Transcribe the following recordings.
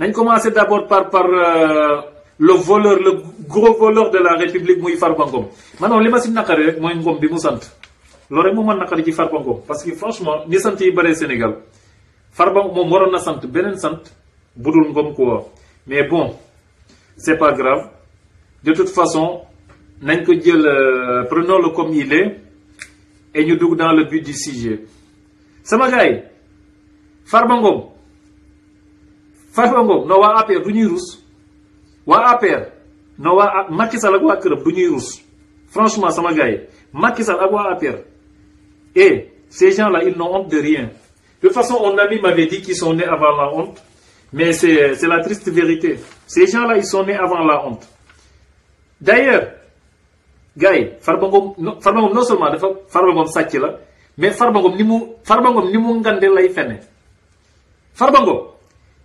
nañ commencer d'abord par le voleur, le gros voleur de la République muy Farba Ngom maanaam li ma si naqari rek mooy Ngom bi mu sant loolu rek mu mën naqari ci Farba Ngom parce que franchement ni sant yi bëree Sénégal Farba moom waroon na sant beneen sant budul Ngom quoi mais bon c'est pas grave de toute façon nañ ko jël prenons-le comme il est et ñu dugg dans le but du sujet sama gars yi Farba Ngom non waa APR du ñuy rus waa APR non waa Macky Sall ak waa këram du ñuy rus franchement sama gars yi Macky Sall ak waa APR et ces gens-là ils n'ont honte de rien. De toute façon mon ami m'avait dit qu'ils sont nés avant la honte mais c'est la triste vérité. Ces gens-là ils sont nés avant la honte. D'ailleurs gars yi Farba Ngom non seulement dafa Farba Ngom sàcc la mais Farba Ngom ni mu ngande lay fene Farba Ngom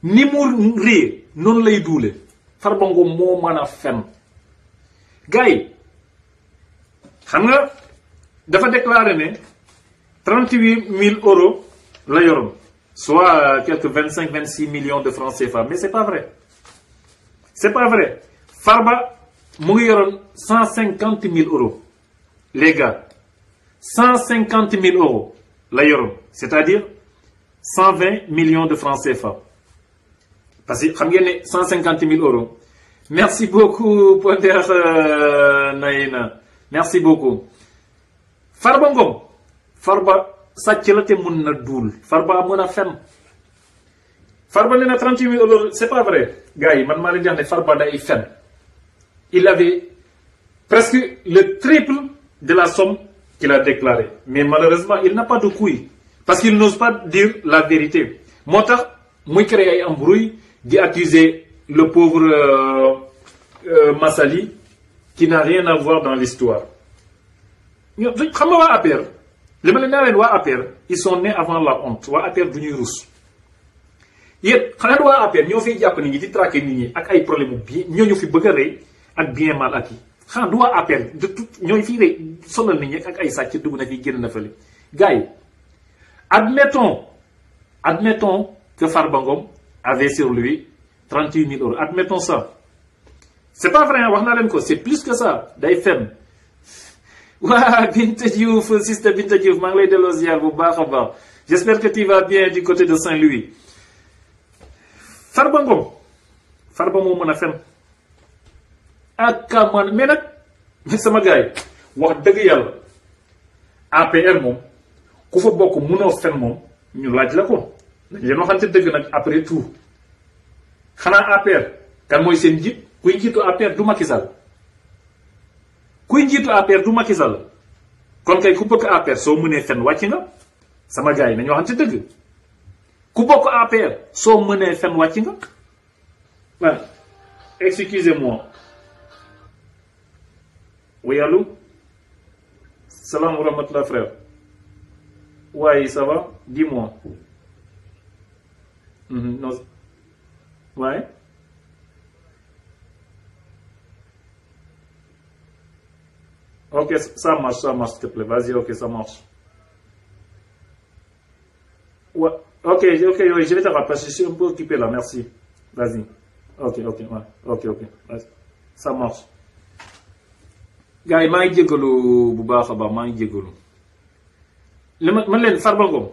ni mu réer noonu lay duule Farba Ngom moo mën a fen gars yi xam nga dafa déclaré ne 38 000 euros la yoroon soit quelques 25-26 millions de francs CFA mais c'est pas vrai Farba mu ngi yoroon 150 000 euros les gars 150 000 euros la yoroon c'est-à-dire 120 millions de francs CFA parce que xam ngeen ne 150 000 euros merci beaucoup Poder Nayina merci beaucoup Farba Ngom Farba sàcc la te mun na duul Farba mën a fen Farba nee na 38 000 euros c'est pas vrai gars yi man maa leen di wax ne Farba day fen il avait presque le triple de la somme qu'il a déclarée mais malheureusement il n'a pas de couilles parce qu'il n'ose pas dire la vérité moo tax muy créer ay embrouille di accuser le pauvre Massali qui n'a rien à voir dans l'histoire ñoo xam nga waa APR li ma leen naa leen waa APR ils sont nés avant la honte waa APR du ñuy rus yéen xanaa waa APR ñoo fiy jàpp nit ñi di traquer nit ñi ak ay problème u bien ñooñu fi bëgg a rey ak bien mal acquis xanaa du waa APR de tout ñooy fii rey sonal nit ñi ak ay sàcc dugg na fi génn na fële gars yi admettons que Farba Ngom avait sur lui 38 000 euros admettons ça c'est pas vrai wax naa leen ko c'est plus que ça day fen waa Binta Diouf sister Binta Diouf maa ngi lay delloo ziar bu baax a baax j'espère que tu vas bien du côté de Saint-Louis Farba Ngom Farba moo mën a fen ak man mais nag sama gars yi wax dëgg yàlla APR moom ku fa bokk munoo fen moom ñu laaj la ko dañ leen waxante dëgg nag après tout xanaa APR kan mooy seen njiit kuy njiitu APR du Macky Sall kon kay ku bëgg APR soo mënee fen wàcc nga sama gars yi nañu waxante dëgg ku bokk APR soo mënee fen wàcc nga voilà excusez-moi oui allô salam wa rahmatullah frère ouais ça va dis-moi non ouais ok ça marche s'il te plaît vas-y ok ça marche ouais ok oui, je vais te rappeler parce que je suis un peu occupé là merci vas-y ok ouais ok vas-y ça marche gars yi maa ngi jégalu bu baax a baax maa ngi jégalu li man leen Farba Ngom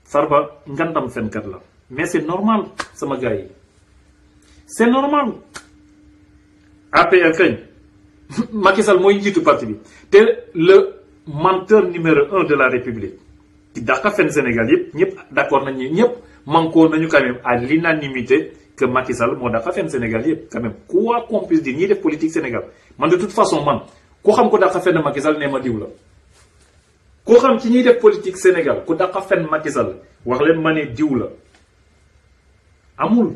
Farba ngandam fenkat la mais c'est normal sama gars yi c'est normal APR kañ Macky Sall mooy njiitu parti bi te le menteur numéro 1 de la République ki dàqa fen Sénégal yëpp ñëpp d'accord nañu ñëpp manko nañu quand même à l'unanimité que Macky Sall moo daqa fen Sénégal yëpp quand même quoi qu'on puisse dire ñiy def politique Sénégal man de toute façon man ku xam ko daqa fen Macky Sall nee ma diw la ku xam ci ñiy def politique Sénégal ku daqa fen Macky Sall wax leen ma ne diw la amul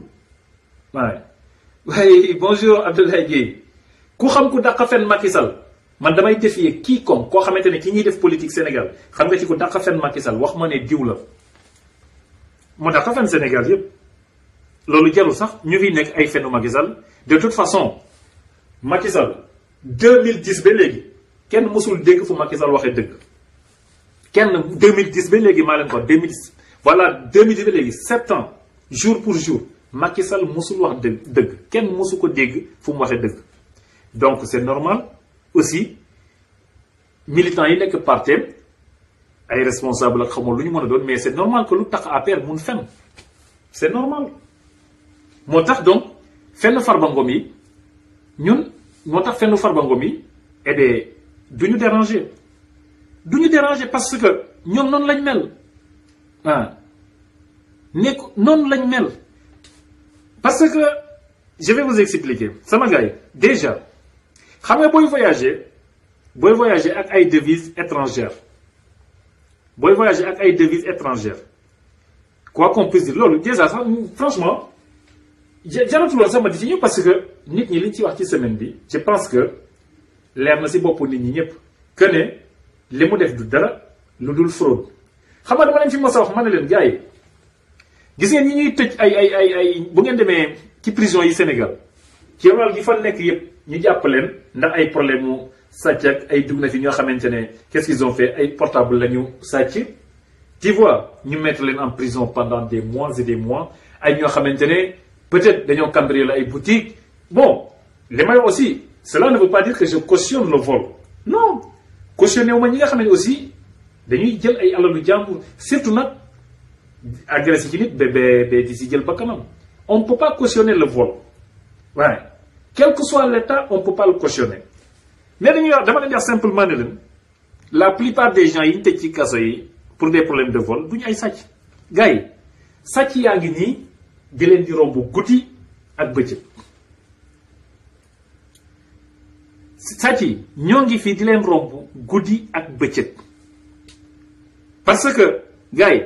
waaye bonjour Abdoulaye Gueye ku xam ku daqa fen Macky Sall man damay défier quiconque koo xamante ne ci ñiy def politique Sénégal xam nga ci ku daqa fen Macky Sall wax ma ne diw la moo daqa fen Sénégal yëpp loolu jarul sax ñu fi nekk ay fenu Macky Sall de toute façon Macky Sall 2010 ba léegi kenn mësul dégg fu Macky Sall waxee dëgg kenn 2010 ba léegi maa leen ko 2010 voilà 2010 ba léegi 7 ans jour pour jour Macky Sall musul wax dëgg kenn musu ko dégg fu mu waxee dëgg. Donc c'est normal aussi militants yi nekk parteem ay responsable ak xamul lu ñu mën a doon, mais c'est normal que lu tax APR mun fenn c'est normal. moo tax donc fenn Farba Ngom yi ñun moo tax fenn Farba Ngom yi eh bien du ñu déranger parce que ñoom noonu lañ mel ah nekk noonu lañ mel. Parce que je vais vous expliquer sama gars yi déjà xam nga booy voyager ak ay devises étrangères quoi qu'on puisse dire loolu déjà sax franchement jaratuloon sax ma di ci ñëw parce que nit ñi liñ ci wax ci semaine bi je pense que leer na si bopp nit ñi ñëpp que ne li mu def du dara lu dul fraude. xam nga dama leen fi mos a wax ma ne leen gars yi gis ngeen ñi ñuy tëj ay bu ngeen demee ci prison yi Sénégal ci wàll gi fa nekk yëpp ñu jàpp leen ndax ay problème mu sàcc ak ay dugg na fi ñoo xamante ne qu'est-ce qu'ils ont fait ay portable la ñu sàcc. tu vois ñu mettre leen en prison pendant des mois et des mois ay ñoo xamante ne peut-être dañoo cambrioler ay boutiques. Bon li may aussi cela ne veut pas dire que je cautionne le vol non cautionné wu ma ñi nga xam ne aussi dañuy jël ay alalu jàmbur surtout nag agressé ci nit ba di si jël ba kanam. On ne peut pas cautionner le vol. Ouais. Quel que soit l'État, on ne peut pas le cautionner. Mais dama leen di wax simplement ne leen la plupart des gens yi ñu tëj ci kaso yi pour des problèmes de vol du ñu ay sàcc. gars yi sàcc yaa ngi nii di leen di romb guddi ak bëccëg. sàcc yi ñoo ngi fii di leen romb guddi ak bëccëg. parce que gars yi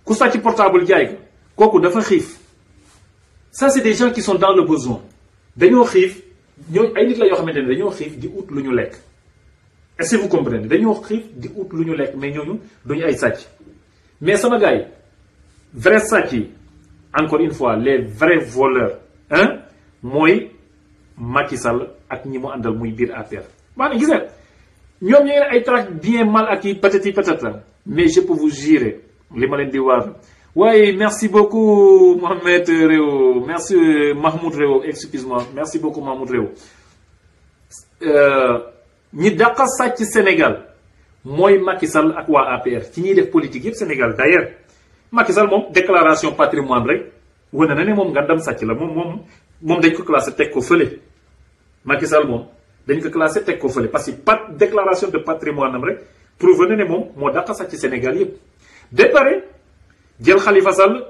ku sàcc portable jaay ko kooku dafa xiif. Ça c'est des gens qui sont dans le besoin dañoo xiif ñoo ay nit la yoo xamante ne dañoo xiif di ut lu ñu lekk. est-ce que vous comprenez dañoo xiif di ut lu ñu lekk mais ñooñu duñu ay sàcc. mais sama gars yi vrai sàcc yi encore une fois les vrais voleurs mooy Macky Sall ak ñi mu àndal muy biir APR. maanaam gis nga ñoom ñooy ay traque bien mal ak yi patati patata mais je peux vous jurer li ma leen di waar. Oui, merci beaucoup Mohamed Réo. Merci Mahmoud Réo, excuse-moi. Merci beaucoup Mahmoud Réo. ñi dàqa sàcc Sénégal mooy Macky Sall ak waa APR ci ñuy def politique yëpp Sénégal d'ailleurs Macky Sall moom déclaration patrimoine rek wane na ne moom nga dem sàcc la moom dañ ko classé teg ko fële. Macky Sall moom dañ ko classé teg ko fële parce que déclaration de patrimoine am rek prouvé na ne moom moo dàqa sàcc Sénégal yëpp. de pare jël Khalifa Sall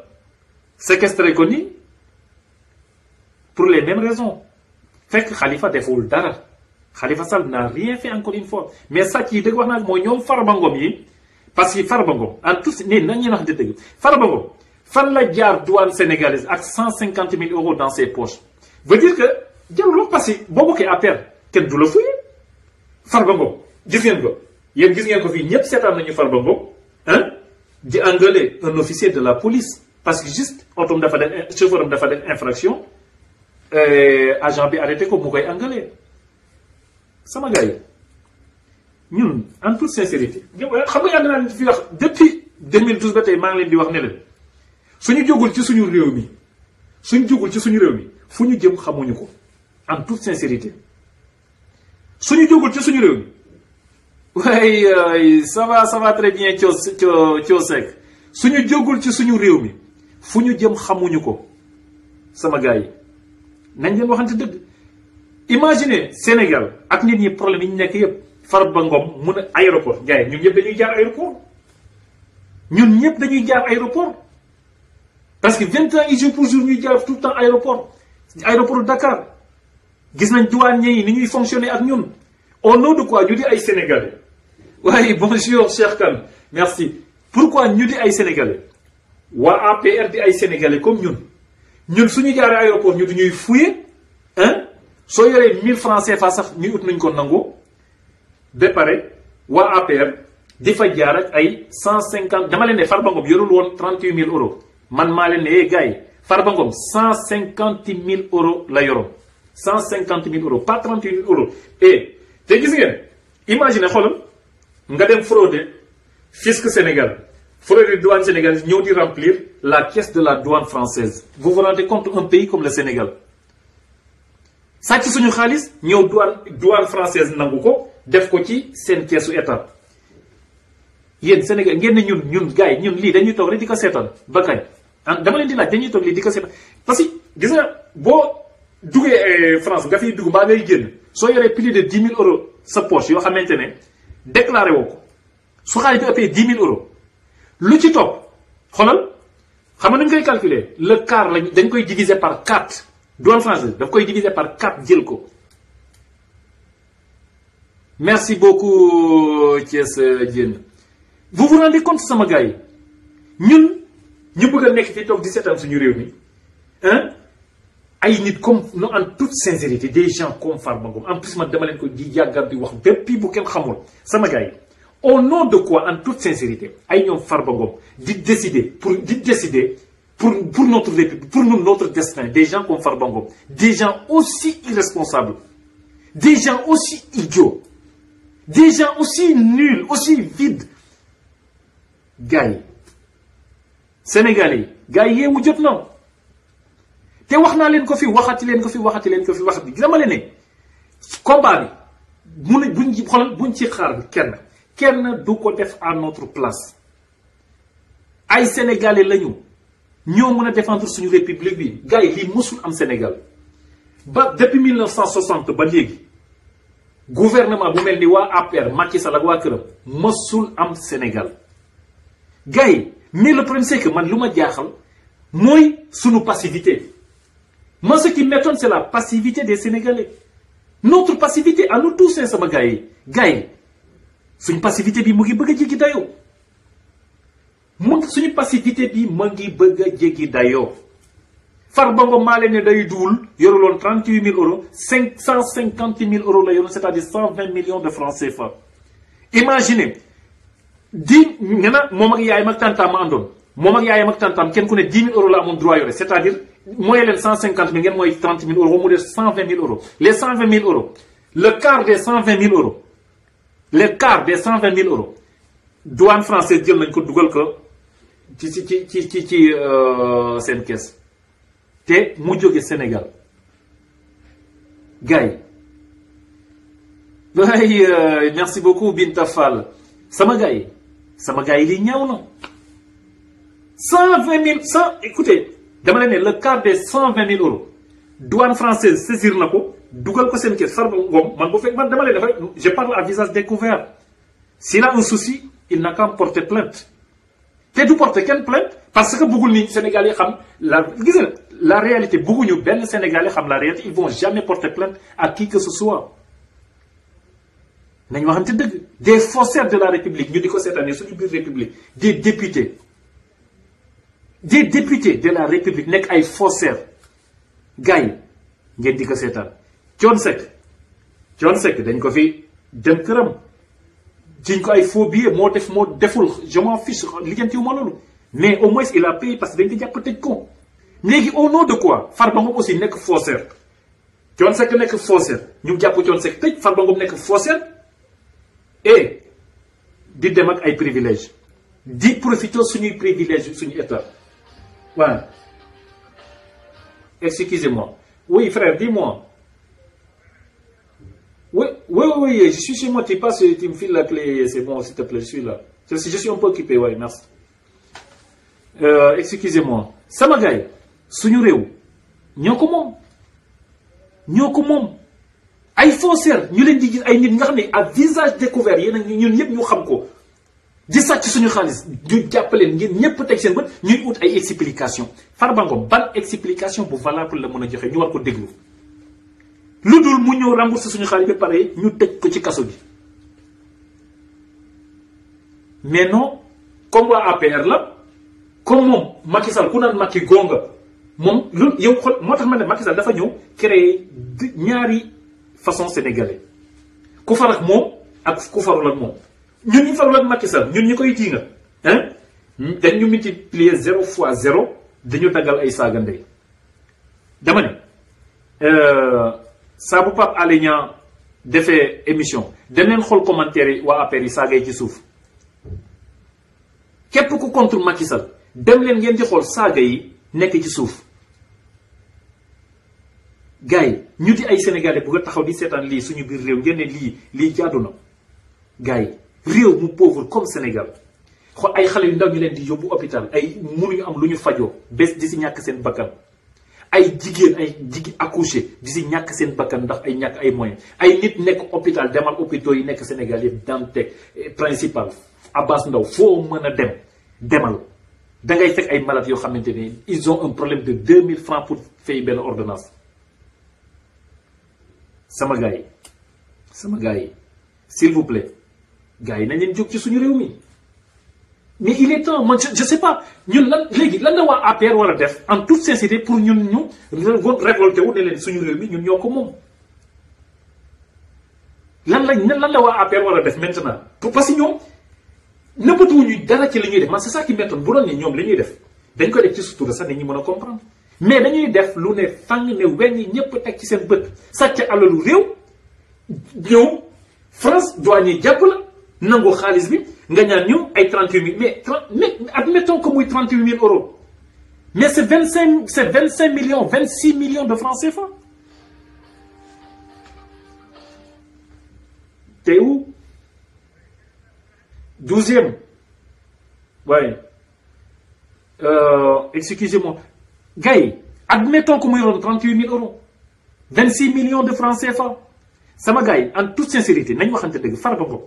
séquestré ko ni pour les mêmes raisons fekk Khalifa deful dara Khalifa Sall n'a rien fait encore une fois mais sàcc yi dëgg wax naa mooy ñoom Farba Ngom yi parce que Farba Ngom en tout nii nañu wax dëgg Farba Ngom fan la jaar douane sénégalaise ak 150 000 euros dans ses poches veut dire que jarul wax parce que boo bokkee APR kenn du la fuyee Farba Ngom gis ngeen ko yéen gis ngeen ko fii ñëpp seetaan nañu Farba Ngom di engueuler un officier de la police parce que juste otom dafa def chauffeur am dafa def infraction agent bi arrêté ko mu koy engueuler sama gars yi ñun en toute sincérité xam nga yàgg naa leen fi wax depuis 2012 ba tey maa ngi leen di wax ne leen suñu jógul ci suñu réew mi fu ñu jëm xamuñu ko en toute sincérité suñu jógul ci suñu réew mi waaye ça va très bien Thio Seck suñu jógul ci suñu réew mi fu ñu jëm xamuñu ko sama gars yi nañ leen waxante dëgg. imaginez Sénégal ak nit ñi problème yi ñu nekk yëpp Farba Ngom mun a aéroport gars yi ñun ñëpp dañuy jaar aéroport parce que 20 ans jour pour jour ñuy jaar tout le temps aéroport Dakar gis nañ douanier yi ni ñuy fonctionner ak ñun au nom de quoi ñu di ay sénégalais. waaye bonjour Cheikh Kane merci pourquoi ñu di ay sénégalais waa APR di ay sénégalais comme ñun suñu jaaree aéroport ñu di ñuy fouiller soo yoree 1000 francs CFA sax ñu ut nañ ko nangu ba pare waa APR di fa jaar ak ay 150 dama leen ne Farba Ngom yorul woon 38 000 euros man maa leen ne gars yi Farba Ngom 150 000 euros la yoroon 150 000 euros pas 38 000 euros te gis ngeen imagine xoolal nga dem frauder fisc Sénégal fraude de douane sénégalaise ñëw di remplir la caisse de la douane française. Vous vous rendez compte, un pays comme le Sénégal sàcc suñu xaalis ñëw douane française nangu ko def ko ci seen keesu état. yéen Sénégal ngeen ne ñun gars yi ñun lii dañuy toog rek di ko seetaan ba kañ dama leen di laaj dañuy toog lii di ko seetaan parce que gis nga boo duggee France nga fiy dugg mbaa ngay génn soo yoree plus de 10 000 euros sa poche yoo xamante ne déclaré woo ko su xaalis bi ëppee 10 000 euros lu ci topp xoolal xam nga nu ñu koy calculer le quart lañ dañ koy diviser par 4 douane française daf koy diviser par 4 jël ko. Merci beaucoup Thiès Diène. Vous vous rendez compte sama gars yi ñun ñu bëgg a nekk fii toog di seetaan suñu réew mi ay nit comme non en toute sincérité des gens comme Farba Ngom en plus man dama leen ko di yàggal di wax depuis bu kenn xamul sama gars yi au nom de quoi en toute sincérité ay ñoom Farba Ngom di décider pour notre république pour nous notre destin des gens comme Farba Ngom des gens aussi irresponsables des gens aussi idiots des gens aussi nuls aussi vides. gars yi Sénégalais yi gars yi yeewu jot na te wax naa leen ko fi waxati leen ko fi waxati dama leen ne combat bi mun buñ ci xoolal buñ ci xaar kenn du ko def à notre place ay Sénégalais lañu ñoo mën a défendre suñu république bi gars yi lii mësul am Sénégal ba depuis 1960 ba léegi gouvernement bu mel ni waa APR Macky Sall ak waa këram mësul am Sénégal. gars yi mais le problème c'est que man lu ma jaaxal mooy sunu passivité moi ce qui m'étonne c'est la passivité des Sénégalais notre passivité à nous tous sama gars yi suñu passivité bi mu ngi bëgg a jéggi dayoo suñu passivité bi mu ngi bëgg a jéggi dayoo Farba Ngom maa leen ne day duwul yoruloon 38 000 euros 550 000 euros la yoroon c'est-à-dire 120 millions de francs CFA imaginez nga na moom ak yaayam ak tantam ma àndoon moom ak yaayam ak tantam kenn ku ne 10 000 euros la amoon droit yore c'est-à-dire mooy leen 150 000 ngeen mooy 30 000 euros mu def 120 000 euros les 120 000 euros le quart des 120 000 euros le quart des 120 000 euros douane française jël nañ ko dugal ko ci seen caisse te mu jóge Sénégal gars yi merci beaucoup Binta Fall sama gars yi lii ñaaw na 120 000 écoutez dama leen ne le quart des 120 000 euros douane française saisir na ko dugal ko seen caisse Farba Ngom man bu fekk man dama leen dafa je parle à visage découvert s'il a un souci il n'a qu'à me porter plainte te du porter kenn plainte parce que bëggul ni Sénégal yi xam la réalité bëgguñu benn Sénégal yi xam la réalité ils vont jamais porter plainte à qui que ce soit nañu waxante dëgg des faussaires de la République ñu di ko seetaanee suñu biir République des députés de la République nekk ay faussaires gars yi ngeen di ko seetaan Thione Seck dañ ko fi dem këram jiñ ko ay faux billets moo deful je m'en fiche lijjantiwuma loolu mais au moins il a payé parce que dañ ko jàpp tëj ko léegi au nom de quoi Farba Ngom aussi nekk faussaire Thione Seck nekk faussaire ñu jàpp Thione Seck tëj Farba Ngom nekk faussaire et di dem ak ay privilèges di profiter suñuy privilèges suñu état voilà excusez-moi oui frère dis-moi oui je suis chez moi tu passes tu me files la clé c'est bon s'il te plaît je suis là je suis un peu occupé ouais merci excusez-moi sama gars yi suñu réew ñoo ko moom ay faussaires ñu leen di gis ay nit nga xam ne à visage découvert yéen ñun ñëpp ñu xam ko di sàcc suñu xaalis ñu jàppaleen ngeen ñëpp teg seen bët ñuy ut ay explication Farba Ngom ban explication bu valable la mën a joxe ñu war ko déglu lu dul mu ñëw rembourser suñu xaalis ba pare ñu tëj ko ci kaso bi mais non comme waa APR la comme moom Macky Sall ku naan Macky gonga moom lu yow xool moo tax ma ne Macky Sall dafa ñëw créer ñaari façon sénégalais ku far ak moom ak ku farul ak moom ñun ñu farul ak Macky Sall ñun ñu koy jiinga dañ ñu multiplier 0 fois 0 dañu daggal ay saaga ndey dama ne saa bu Pape Alé Niang defee émission dem leen xool commentaire yi waa APR yi saaga yi ci suuf képp ku contre Macky Sall dem leen ngeen di xool saaga yi nekk ci suuf. gars yi ñu di ay sénégalais bu nga taxaw di seetaan lii suñu biir réew ngeen ne lii jaadu na gars yi réew mu pauvre comme Sénégal xool ay xale yu ndaw ñu leen di yóbbu hôpital ay mënuñu am lu ñu fajoo bés di si ñàkk seen bakkan ay jigéen accouché di si ñàkk seen bakkan ndax ay ñàkk ay moyens ay nit nekk hôpital demal hôpitaux yi nekk Sénégal yëpp Dantec principal Abass Ndao foo mën a demal da ngay fekk ay malades yoo xamante ne ils ont un problème de 2000 francs pour fay benn ordonnance. sama gars yi s'il vous plaît gars yi nañ leen jóg ci suñu réew mi mais il est temps man je sais pas ñun lan léegi lan la waa APR war a def en toute sincérité pour ñun ñu révolté wu ne leen suñu réew mi ñun ñoo ko moom. lan la waa APR war a def maintenant parce que ñoom nëbbatuwuñu dara ci li ñuy def man c'est ça qui m'étonne bu doon ne ñoom li ñuy def dañ ko def ci sutura sax dañuy mën a comprendre. mais dañuy def lu ne fang ne weñ ñëpp teg ci seen bët sàcc alalu réew ñëw France douanier jàpp la nangu xaalis bi nga ñaan ñu ay 38 000 mais admettons que muy 38 000 euros mais c'est 25 millions 26 millions de francs CFA. t'es où 12e ouais excusez-moi. gars yi admettons que muy doon 38 000 euros 26 millions de francs CFA sama gars yi en toute sincérité nañ waxante dëgg Farba Ngom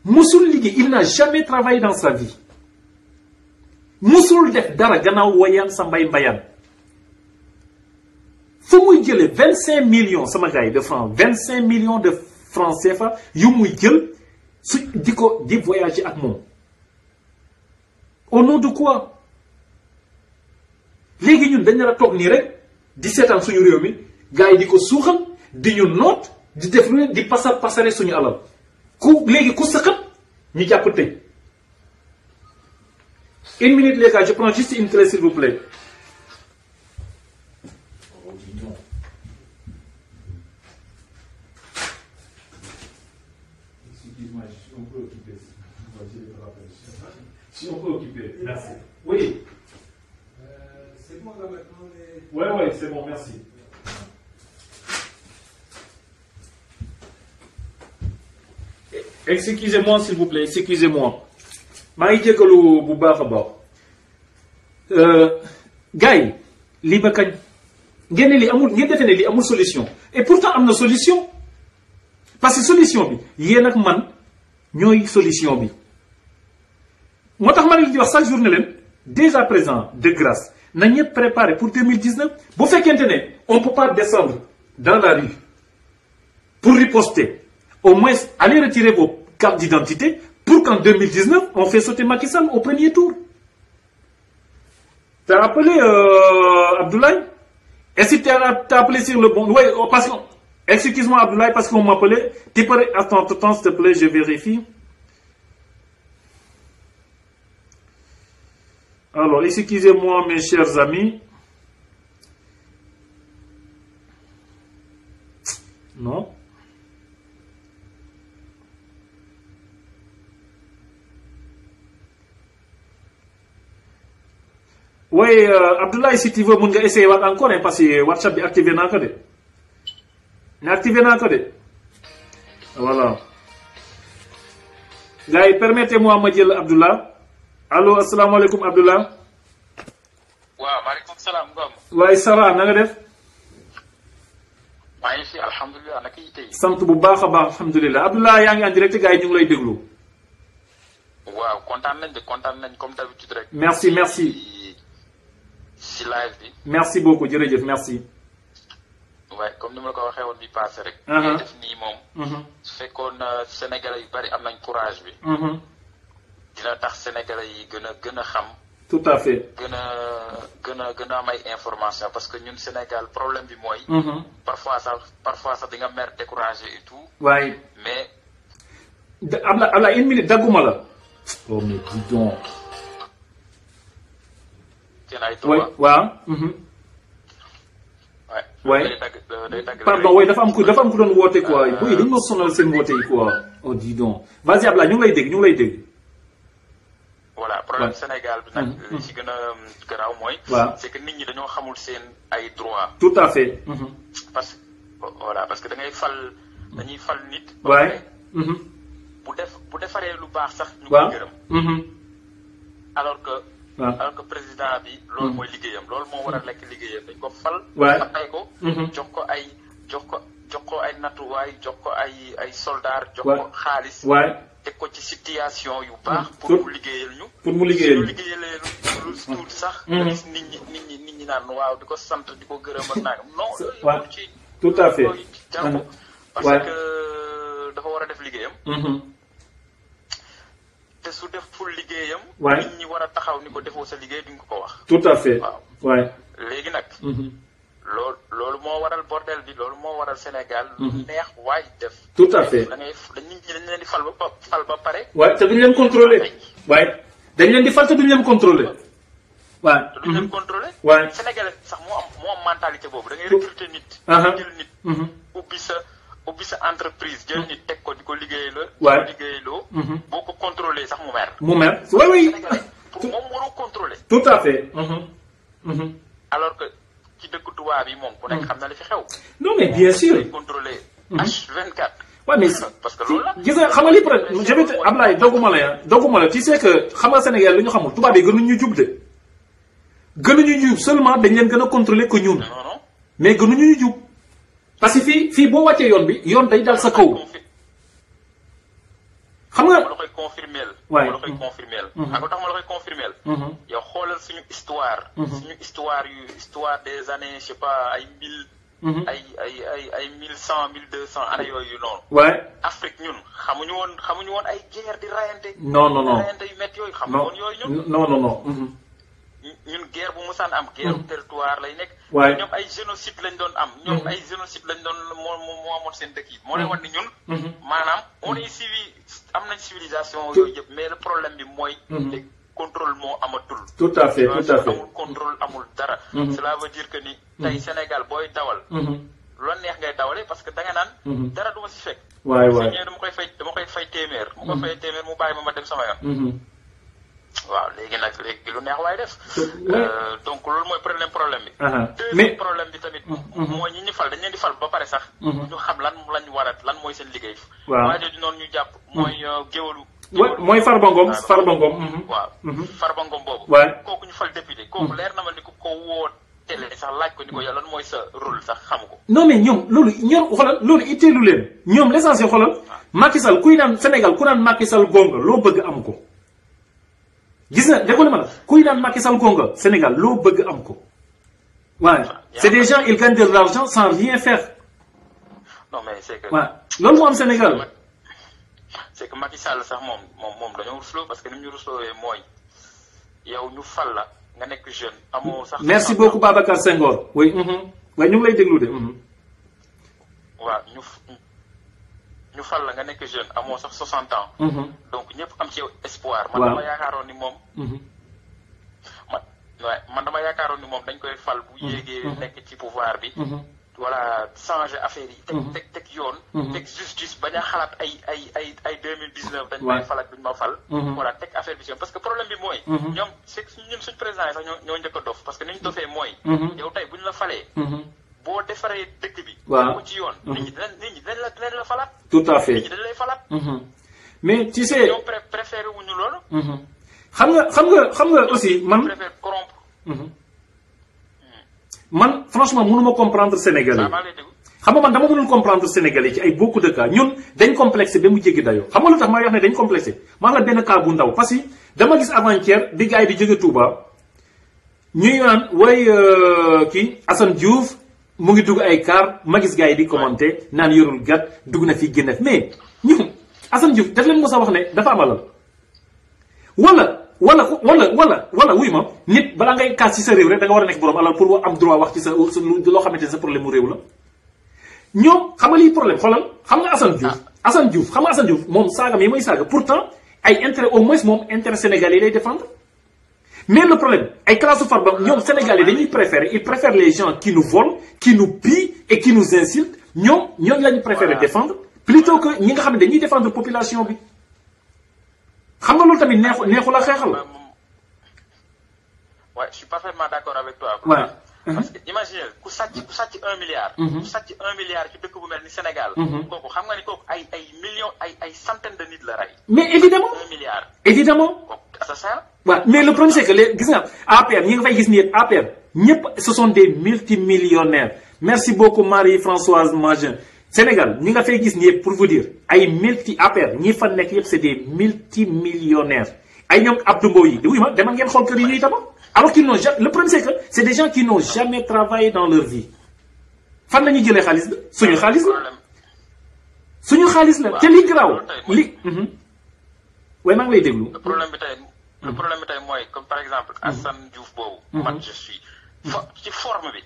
musul liggéey il n'a jamais travaillé dans sa vie musul def dara gannaaw wayaan sa mbayaan fu muy jëlee 25 millions sama gars yi de francs 25 millions de francs CFA yu muy jël su di voyager ak moom au nom de quoi. léegi ñun dañ la toog nii rek di seetaan suñu réew mi gars yi di ko suuxal di ñu noot di def lu leen di pasare suñu alal léegi ku sëqat ñu jàpp tëj. une minute les gars je prends juste une clé s'il vous plaît. Excusez-moi, je suis un peu occupé. Je suis un peu occupé. Merci. Oui. C'est bon là maintenant les... Ouais, c'est bon, merci. Excusez-moi s'il vous plaît, excusez-moi. maa ngi jégalu bu baax a baax. gars yi lii ba kañ ngeen ne lii amul ngeen defee ne lii amul solution et pourtant am na solution parce que solution bi yéen ak man ñooy solution bi moo tax ma ne li di wax chaque jour ne leen déjà présent de grâce. na ñëpp préparé pour 2019 bu fekkente ne on peut pas descendre dans la rue pour riposter au moins allez retirer vos cartes d'identité pour qu'en 2019 on fait sauter Macky Sall au premier tour. T'as appelé Abdoulaye? Est-ce que t'as appelé sur le bon? Oui, parce que excuse-moi Abdoulaye parce qu'on m'appelait. Tu peux attends s'il te plaît, je vérifie. Alors, excusez-moi mes chers amis. Non. Oui, Abdoulaye, si tu veux, on va essayer encore, hein, parce que WhatsApp est activé dans le code. Activé dans le code. Voilà. Gars, permettez-moi de me dire Abdoulaye. Allo, assalamu alaikum Abdullah. Waaw, maaleykum salaam Ngom. Waay Sara na nga def? maa ngi fi alhamdulilah naka yi tey. sant bu baax a baax alhamdulilah Abdullah yaa ngi en direct gars yi ñu ngi lay déglu. waaw kontaan nañ comme d'habitude rek. merci si live bi. merci beaucoup jërëjëf merci. waaye comme ni ma la ko waxee woon bi passé rek. li def nii moom. su fekkoon Sénégalais yu bari am nañ courage bi. dina tax Sénégalais yi gën a xam. tout à fait. gën a am ay information parce que ñun Sénégal problème bi mooy. parfois sax di nga mer découragé et tout. waaye. mais. Abla une minute dagguma la. oh mais dis donc. seen ay tubaab waaw. day tagg pardon oui dafa am ku doon woote quoi boy dañu ma sonal seen woote yi quoi. oh dis donc vas-y Abla ñu ngi lay dégg. voilà problème Sénégal bi nag li ci gën a garaaw mooy c'est que nit ñi dañoo xamul seen ay droit tout à fait parce que voilà parce que da ngay dañuy fal nit bu defaree lu baax sax ñu koy gërëm alors que président bi loolu mooy liggéeyam loolu moo war a lekk liggéeyam dañ ko fal fay ko jox ko ay nattuwaay jox ko ay soldats jox ko xaalis teg ko ci situation yu baax pour mu liggéeyal ñu ñu liggéeyalee lu tuuti sax gis nit ñi naan waaw di ko sant di ko gërëm ak nangam non loolu ci tout à fait jàpp parce que dafa war a def liggéeyam te su deful liggéeyam nit ñi war a taxaw ni ko defoo sa liggéey duñ ko wax tout à fait waaw léegi nag loolu moo waral bordel bi loolu moo waral Sénégal lu neex waay nit ñi dañ leen di fal ba pare te duñ leen contrôler dañ leen di fal te duñ leen contrôler duñ leen contrôler Sénégalais sax moo am mentalité boobu da ngay recruter nit jël nit ubbi sa entreprise jël nit teg ko di ko liggéeyloo boo ko contrôler sax mu mer pour moom waroo contrôler tout à fait alors que ci dëkk tubaab yi moom ku nekk xam na li fi xew non mais bien sûr contrôler H24 mais parce que loolu la gis nga xam nga li peut-être je vais Ablaye dogguma la tu sais que xam nga Sénégal lu ñu xamul tubaab yi gënuñu jub de gënuñu jub seulement dañ leen gën a contrôler que ñun mais gënuñu jub parce que fii boo wàccee yoon bi yoon day dal sa kaw xam nga ma la koy confirmer ma la koy confirmer ak tax ma la koy confirmer yow xoolal suñu histoire des années je sais pas ay 1000 ay 1100 1200 année yooyu noonu Afrique ñun xamuñu woon ay guerre di rayante rayante yu métti yooyu xamuñu woon yooyu ñun non ñun guerre bu musaan am guerre territoire lay nekk ñoom ay génocide lañ doon am ñoom ay génocide lañ doon moo amoon seen dëkk yi moo lay wan ni ñun maanaam on est am nañ civilisation yooyu yëpp mais le problème bi mooy le contrôle moo amatul tout à fait amul contrôle amul dara cela veut dire que ni tey Sénégal booy dawal loolu neex ngay dawale parce que da nga naan dara du ma si fekk dama koy fay téeméer mu ko fay téeméer mu bàyyi ma dem sama yoon waaw léegi lu neex waay def donc loolu mooy problème bi deuxième problème bi tamit mooy ñi ñu fal dañ leen di fal ba pare sax ñu xam lan lan mooy seen liggéey waaye jooju noonu ñu jàpp mooy géwalu mooy Farba Ngom waaw Farba Ngom boobu kooku ñu fal député kooku leer na ma ni ko woo télé sax laaj ko ni ko yow lan mooy sa rôle sax xamu ko non mais ñoom loolu itteelu leen ñoom l'essentiel xoolal Macky Sall kuy naan Sénégal ku naan Macky Sall gonga loo bëgg am ko gis nga déggoo ma la kuy naan Macky Sall gonga Sénégal loo bëgg am ko c'est des gens ils gagnent de l'argent sans rien faire non mais c'est que loolu moo am Sénégal c'est que Macky Sall sax moom dañoo rusloo parce que ni ñu rusloowee mooy yow ñu fal la nga nekk jeune amoo sax merci beaucoup Babacar Senghor oui waaye ñu ngi lay déglu de waaw ñu fal la nga nekk jeune amoo sax 60 ans donc ñëpp am ci yow espoir man dama yaakaaroon ni moom man dama yaakaaroon ni moom dañ koy fal bu yéegee nekk ci pouvoir bi voilà changer affaire yi teg yoon teg justice bañ a xalaat ay 2019 dañ may fal ak duñ ma fal voilà teg affaire bi si parce que problème bi mooy ñoom c'est ñun suñ président yi sax ñoo njëkk a dof parce que ni ñu dofee mooy yow tey buñ la falee boo defaree dëkk bi ko ci yoon nit ñi dañ la falaat tout à fait nit ñi dañ lay falaat mais tu sais ñoom préféré wuñu loolu xam nga aussi man préfère corrompre man franchement mënuma comprendre Sénégalais xam nga man dama mënul comprendre Sénégalais ci ay beaucoup de cas ñun dañ complexé ba mu jéggi dayoo xam nga lu tax maa wax ne dañ complexé maa la benn cas bu ndaw parce que dama gis avant-hier bi gars yi di jóge Touba ñuy naan way kii Assane Diouf mu ngi dugg ay car ma gis gars yi di commenté naan yorul gat dugg na fii génn mais ñun Assane Diouf daf leen mos a wax ne dafa amalal wala wuy ma nit balaa ngay kaas ci sa réew rek da nga war a nekk borom alal pour am droit wax ci sa loo xamante ne sa problème mu réew la ñoom xam nga lii problème xoolal xam nga Assane Diouf moom saaga mi mooy saaga pourtant ay intérêt au moins moom intérêt sénégalais lay défendre mais le problème ay classe Farba ñoom sénégalais dañuy ils préfèrent les gens qui nous volent qui nous pillent et qui nous insultent ñoom la ñu préférer défendre plutôt que ñi nga xam ne dañuy défendre population bi xam nga loolu tamit neexu la xeexal Ouais, je suis parfaitement d'accord avec toi. Ouais. Parce que imagine ku sàcc 1 milliard. ku sàcc 1 milliard ci dëkk bu mel ni Sénégal. kooku xam nga ni kooku ay millions ay centaines de nit la rey. mais évidemment 1 milliard. évidemment. kooku assassin. waaw mais le problème c'est que les gis nga APR ñi nga fay gis ni yëpp APR ñëpp ce sont des multimillionnaires merci beaucoup Marie-Françoise Magin Sénégal ñi nga fay gis ni yëpp pour vous dire ay APR ñi fa nekk yëpp c'est des multimillionnaires ay ñoom Abdou Mbow yi oui ma demal ngeen xool kër yi ñuy tabax alors qu'ils n'ont jamais le problème c'est que c'est des gens qui n'ont jamais travaillé dans leur vie fan la ñuy jëlee xaalis la suñu xaalis la suñu xaalis la te li garaaw li waaye maa ngi lay déglu. le problème bi tey mooy comme par exemple Assane Diouf boobu. man je suis ci forme bi.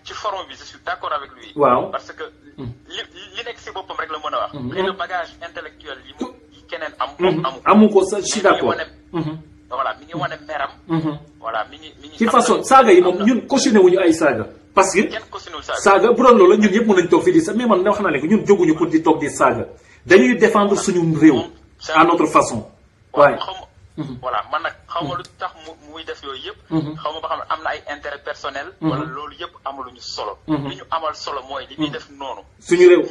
ci forme bi je suis d'accord avec lui. waaw parce que li nekk si boppam rek la mën a wax. xëy na bagage intellectuel yi keneen am. amu ko sa je suis d'accord. voilà mi ngi wane meram. voilà mi ngi. ci façon saaga yi moom ñun cautionné wuñu ay saaga. parce que saaga bu doon loolu ñun ñëpp mën nañu toog fii di sa mais man wax naa leen ko ñun jóguñu pour di toog di saaga dañuy défendre suñu réew. à notre façon. waaye voilà man nag xaw ma lu tax muy def yooyu yëpp. xaw ma ba xam ne am na ay intérêt personnel. wala loolu yëpp amaluñu solo. li ñu amal solo mooy li ñuy def noonu. suñu réew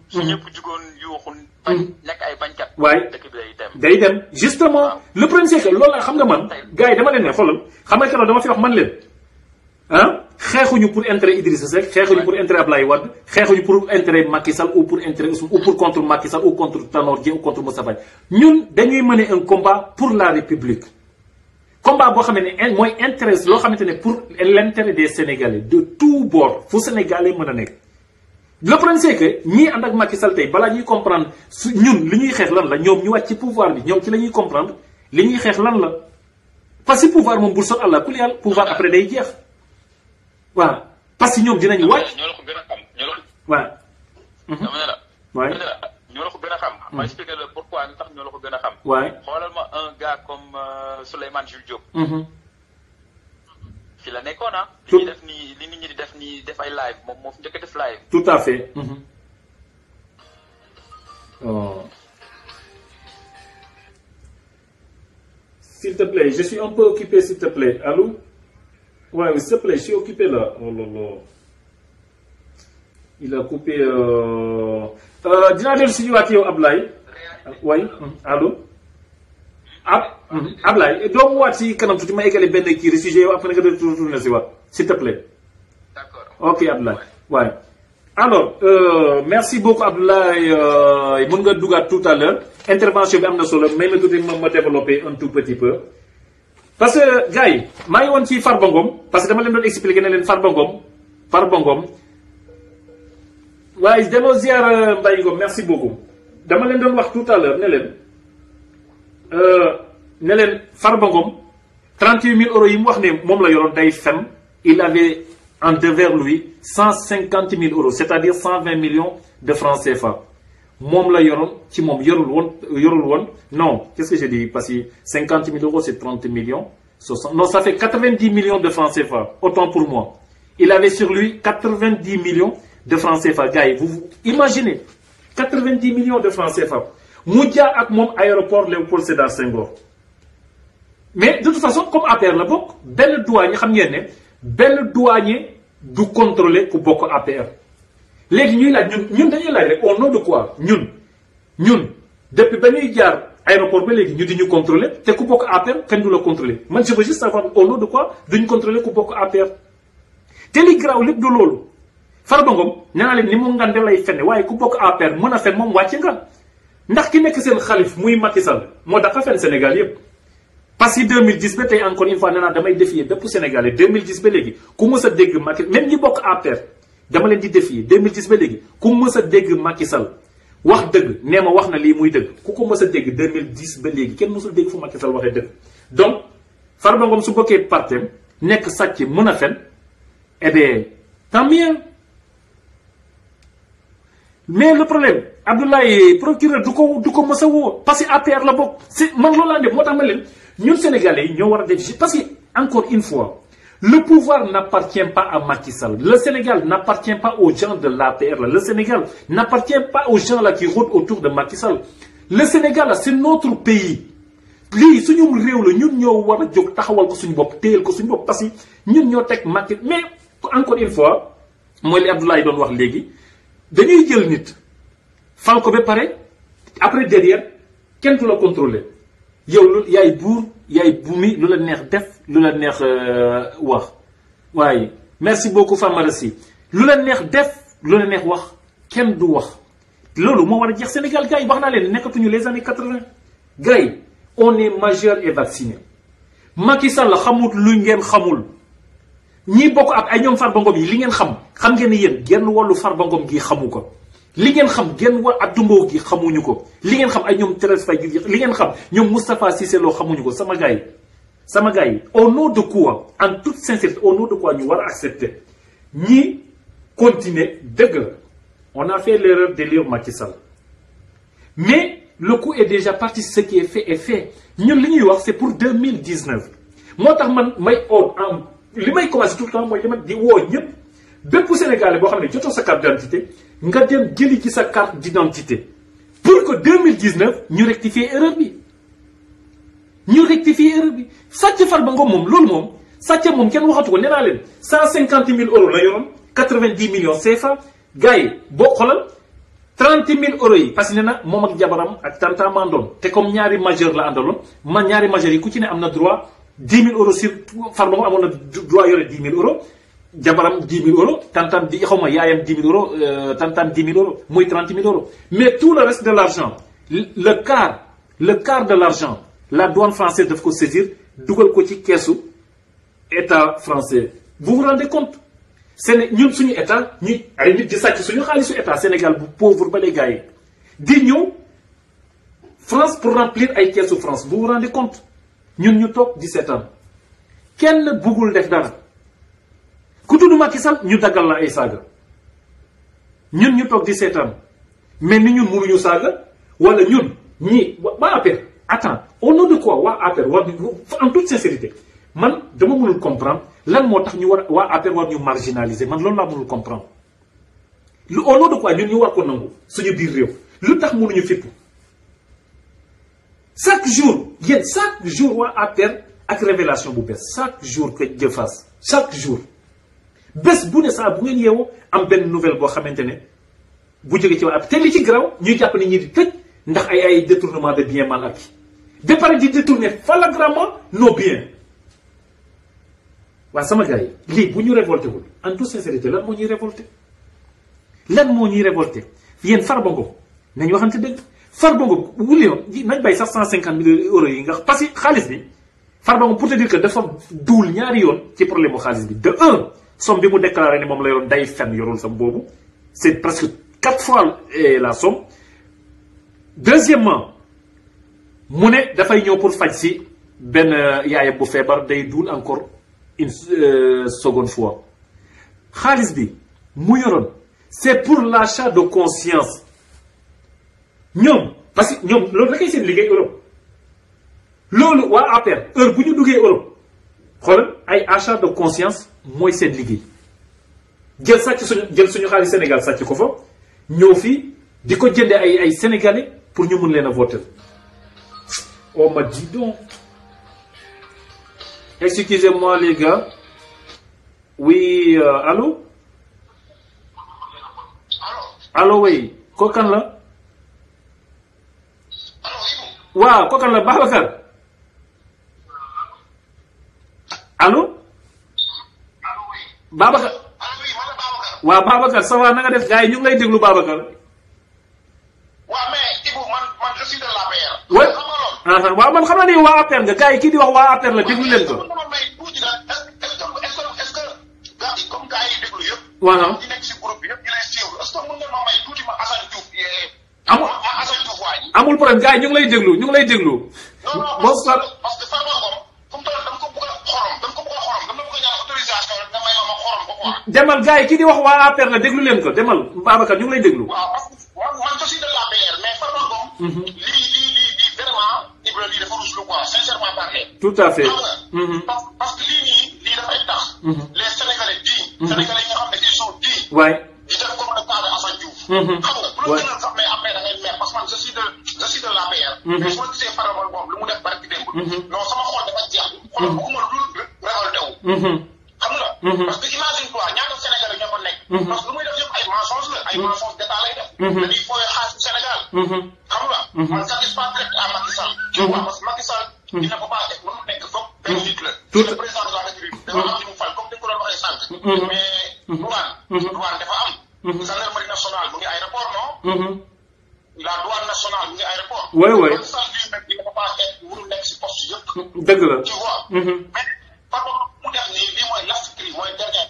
su ñëpp jugoon yuuxul bañ nekk ay bañkat. waaye dëkk bi day dem. day dem justement le problème c'est que loolu la xam nga man gars yi dama leen ne xoolal xam nga keroog dama fi wax man leen xeexuñu pour intérêt Idrissa Seck xeexuñu pour intérêt Ablaye Wade xeexuñu pour intérêt Macky Sall ou pour intérêt ou pour contre Macky Sall ou contre Tanor Dieng ou contre Moussa Faye ñun dañuy mener un combat pour la République combat boo xam ne mooy intérêt loo xamante ne pour l'intérêt des Sénégalais de tout bord fu Sénégalais mën a nekk. le problème c'est que ñii ànd ak Macky Sall tey balaa ñuy comprendre ñun li ñuy xeex lan la ñoom ñu wàcc ci pouvoir bi ñoom ci la ñuy comprendre li ñuy xeex lan la parce que pouvoir moom bul sot àlla ku yàlla pouvoir après day jeex. waaw parce que ñoom dinañ wàcc. ñoo la ko gën a xam ñoo la ko. waaw. dama ne la. waay ñoo la ko gën a xam. ma expliqué la pourquoi lu tax ñoo la ko gën a xam. waay xoolal ma un gars comme Souleymane Jules Diop. fi la nekkoon ah. li ñuy def nii li nit ñi di def nii def ay live moom moo fi njëkk a def live. tout à fait. Oh. S'il te plaît je suis un peu occupé s'il te plaît allô. Ouais, s'il te plaît, je suis occupé là. Oh là là. Il a coupé. Dina dellu si ñëwaat yow Ablaye. Oui. Allô. Ablaye doo mu waat si kanam tuuti ma eggale benn kii sujet yow après nga doon tourner si waat s'il te plaît. D'accord. Ok Ablaye. Ouais. Alors merci beaucoup Abdoulaye mën nga dugaat tout à l'heure intervention bi am na solo may ma tuuti ma développer un tout petit peu. parce que gars yi maa ngi woon ci Farba Ngom parce que dama leen doon expliquer ne leen Farba Ngom waaye delloo ziar Mbaye Ngom merci beaucoup dama leen doon wax tout à l'heure ne leen Farba Ngom 38 000 euros yi mu wax ne moom la yoroon day fen il avait en devers lui 150 000 euros c'est-à-dire 120 millions de francs CFA moom la yoroon ci moom yorul woon non qu'est-ce que j'ai dit parce que 50 000 euros c'est 30 millions 60 non ça fait 90 millions de francs CFA autant pour moi il avait sur lui 90 millions de francs CFA gars yi vous imaginez 90 millions de francs CFA mu jaar ak moom aéroport Léopold Sédar Senghor mais de toute façon comme APR la bokk benn douanier xam ngeen ne benn douanier du contrôler ku bokk APR léegi ñuy laaj ñun dañuy laaj rek au nom de quoi ñun depuis ba ñuy jaar aéroport ba léegi ñu di ñu contrôler te ku bokk APR kenn du la contrôler man je veux juste savoir au nom de quoi duñu contrôler ku bokk APR te li garaaw lépp du loolu Farba Ngom nee naa leen ni mu ngande lay fenne waaye ku bokk APR mën a fen moom wàcce nga ndax ki nekk seen xalif muy Macky Sall moo dafa fen Sénégal yépp parce que 2010 ba tey encore une fois nee naa damay défier bépp Sénégalais 2010 ba léegi ku mës a dégg Macky même ñi bokk APR dama leen di défier 2010 ba léegi ku mës a dégg Macky Sall wax dëgg nee ma wax na lii muy dëgg ku ko mës a dégg 2010 ba léegi kenn mësul dégg fu Macky Sall waxee dëgg donc Farba Ngom su bokkee partem nekk sàcc mën a fen eh bien tant mieux mais le problème Abdoulaye procureur du ko mës a woo parce que APR la bokk c'est man loolu laa def moo tax ma leen ñun Sénégalais yi ñoo war a def parce que encore une fois le pouvoir n'appartient pas à Macky Sall le Sénégal n'appartient pas aux gens de l'APR là le Sénégal n'appartient pas aux gens là qui rôdent autour de Macky Sall le Sénégal là c'est notre pays lii suñu réew la ñun ñoo war a jóg taxawal ko suñu bopp téyel ko suñu bopp parce que ñun ñoo teg Macky mais encore une fois mooy li Abdoulaye doon wax léegi dañuy jël nit fal ko ba pare après derrière kenn du la contrôler yow lu yaay buur yaay buumi lu la neex def lu la neex wax waaye merci beaucoup Famara Sy lu la neex def lu la neex wax kenn du wax loolu moo war a jeex Sénégal gars yi wax naa leen nekkatuñu les années 80 gars yi on est majeur et vacciné Macky Sall xamut lu ngeen xamul ñi bokk ak ay ñoom Farba Ngom yi li ngeen xam ngeen ni yéen genn wàllu Farba Ngom gi xamu ko li ngeen xam genn wàll ak Dumbo gi xamuñu ko li ngeen xam ay ñoom Thérèse Faye gi li ngeen xam ñoom Moustapha Cissé Lo xamuñu ko sama gars yi au nom de quoi en toute sincérité au nom de quoi ñu war a accepter ñi continuer dëgg la on a fait l'erreur de lire Macky Sall mais le coup est déjà parti ce qui est fait ñun li ñuy wax c'est pour 2019 moo tax man may li may commencé tout le temps mooy dama di woo ñëpp bépp Sénégalais boo xam ne jotoo sa carte d'identité nga dem jëli ci sa carte d'identité pour que 2019 ñu rectifier erreur bi sàcc Farba Ngom moom loolu moom sàcc moom kenn waxatu ko nee naa leen 150 000 euros la yoroon 90 millions CFA gars yi boo xoolal 30 000 euros yi parce que nee na moom ak jabaram ak tanta mandoon te comme ñaari majeur la àndaloon ñaari majeur yi ku ci ne am na droit 10 000 euros sur Farba Ngom amoon na droit yore 10 000 euros jabaram 10 000 euros tantam di xaw ma yaayam 10 000 euros tantam 10 000 euros muy 30 000 euros mais tout le reste de l'argent le quart de l'argent la douane française daf ko saisir dugal ko ci keesu état français vous vous rendez compte ñun suñu état ñu ay nit di sàcc suñu xaalisu état Sénégal bu pauvre ba les gars yi di ñëw France pour remplir ay keesu France vous vous rendez compte ñun ñu toog 17 ans kenn buggul def dara ku tudd Macky Sall ñu daggal la ay saaga ñun ñu toog 17 ans mais ni ñun mënuñu saaga wala ñun ñi waa APR attends au nom de quoi waa APR war en toute sincérité man dama mënul comprendre lan moo tax ñu war waa APR war ñu marginaliser man loolu laa mënul comprendre au nom de quoi ñun ñu war ko nangu suñu biir réew lu tax mënuñu fippu chaque jour waa APR ak révélation bu bees chaque jour que Dieu fasse chaque jour bés bu ne saa bu ngeen yeewoo am benn nouvelle boo xamante ne bu jóge ci waa APR te li ci garaw ñuy jàpp ne ñi di tëj ndax ay détournement de biens mal acquis ba pare di détourner flagramment nos biens waa sama gars yi lii bu ñu révolté wul en toute sincérité lan moo ñuy révolté yéen Farba Ngom nañ waxante dëgg Farba Ngom wuli nañ bay sax 150 000 euros yi nga parce que xaalis bi Farba Ngom pour te dire que dafa duul ñaari yoon ci problème mu xaalis bi de un somme bi mu déclaré ne moom la yoroon day fen yorul sam boobu c'est presque 4 fois la somme deuxièmement mu ne dafay ñëw pour faj si benn yaayam bu feebar day duul encore une seconde fois xaalis bi mu yoroon c'est pour l'achat de conscience ñoom parce que ñoom loolu rekay seen liggéey Europe loolu waa APR heure bu ñu duggee Europe xoolal ay achat de conscience mooy seen liggéey jël suñu xaalis Sénégal sàcc ko fa ñëw fii di ko jënde ay Sénégalais pour ñu mun leen a voter oh ma dis donc excusez-moi les gars oui allô oui kookan la waaw kookan la Babacar allô Babacar waaw Babacar ça va na nga def gars yi ñu ngi lay déglu Babacar waaw man xam naa ne waa APR nga gars yi kii di wax waa APR la déglu leen ko. waaw. amul problème gars yi ñu ngi lay déglu ñu ngi lay déglu. bonsoir. demal gars yi kii di wax waa APR la déglu leen ko demal Babacar ñu ngi lay déglu. lii dafa ruslu quoi sincèrement parler. tout à fait. parce que lii dafay tax. les sénégalais dignes. sénégalais yi nga xam ne ils sont dignes. waay di def comme le cas de Assane Diouf. xam nga bu la gënal sax mais après da ngay mer parce que man je suis de l'APR. mais su ma gisee Farba Ngom lu mu def barki dem non sama xol dafa jeex. xol bëgguma lu révolté wu. xam nga. parce que imagine toi ñaata Sénégalais ñoo ko nekk. parce que lu muy def yëpp ay mensonges la ay mensonges d'état lay def. dañuy fooy xaalisu Sénégal. xam nga. man satisfait à Macky Sall. tu vois parce que Macky Sall. il ne peut pas être mënul nekk foog benn nit la. tout le président de la République. dafa am ñu mu fal comme ni ko doon waxee sànq. mais douane dafa am. gendarmerie nationale mu ngi aéroport non. la douane nationale mu ngi aéroport. oui oui. Macky Sall fii nag il ne peut pas être mënul nekk si poste yëpp. dëgg la. tu vois. mais par contre mu def nii lii mooy last cri mooy dernier.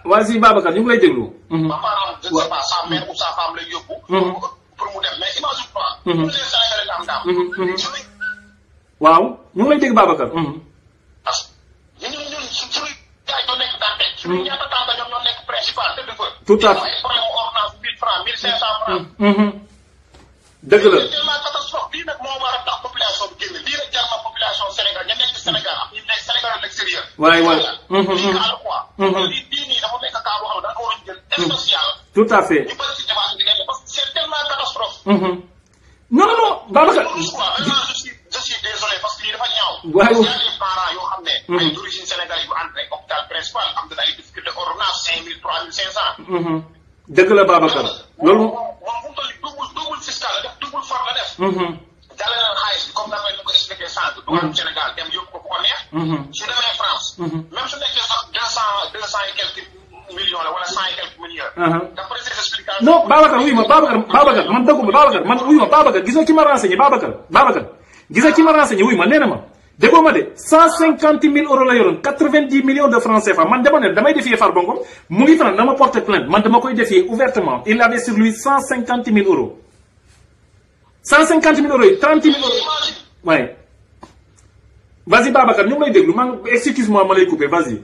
Vas-y Babacar ñu ngi lay déglu. maanaam je ne sais pas sa mère ou sa femme lay yóbbu. pour mu def mais imagine toi. tous les Sénégalais am daam. waaw ñu ngi lay dégg Babacar. parce que ñun suñu gars yi ñoo nekk tànte. suñu ñaata tànte ñoom ñoo nekk principal te du fa. tout à fait problème mu ordonnance 1000 francs 1500 francs. dëgg la. c'est tellement catastrophe lii nag moo war a tax population bi génn lii rek jar na population Sénégal ña nekk Sénégal ak ñu nekk Sénégal à l'extérieur. waay waay. lii à la fois. lii nii dafa nekk cas boo xam ne da nga ko war a jël spécial. tout à fait. ñu bëri ci débat bi parce que c'est tellement catastrophe. non non non Babacar. je suis désolé parce que lii dafa ñaaw. waaw y a des parents yoo xam ne. ay d'origine sénégalais yu ànd ak hôpital principal am na ay difficulté ordonnance 5000 3500. dëgg la Babacar. loolu. moom fu mu toll nii double fiscal la def double for la def. jàllale na xaalis bi comme dafa ñu ko expliqué sànq. dugal Sénégal dem yóbbu ko fu ko neex. su demee France. même su nekkee sax 200 et quelques millions la wala 100 et quelques millions. d'après ses explications. non Babacar wuyu ma Babacar man dëgguma Babacar man wuyu ma Babacar gis nga ki ma renseigné Babacar gis nga ki ma renseigné wuyu ma nee na ma déggoo ma de 150 000 euros la yoroon 90 millions de francs CFA man dama ne damay défier Farba Ngom mu ngi faral dama porter plainte man dama koy défier ouvertement il avait sur lui 150 000 euros 150 000 euros yi 30 000 euros waaye vas-y Babacar ñu ngi lay déglu man excuse-moi ma lay couper vas-y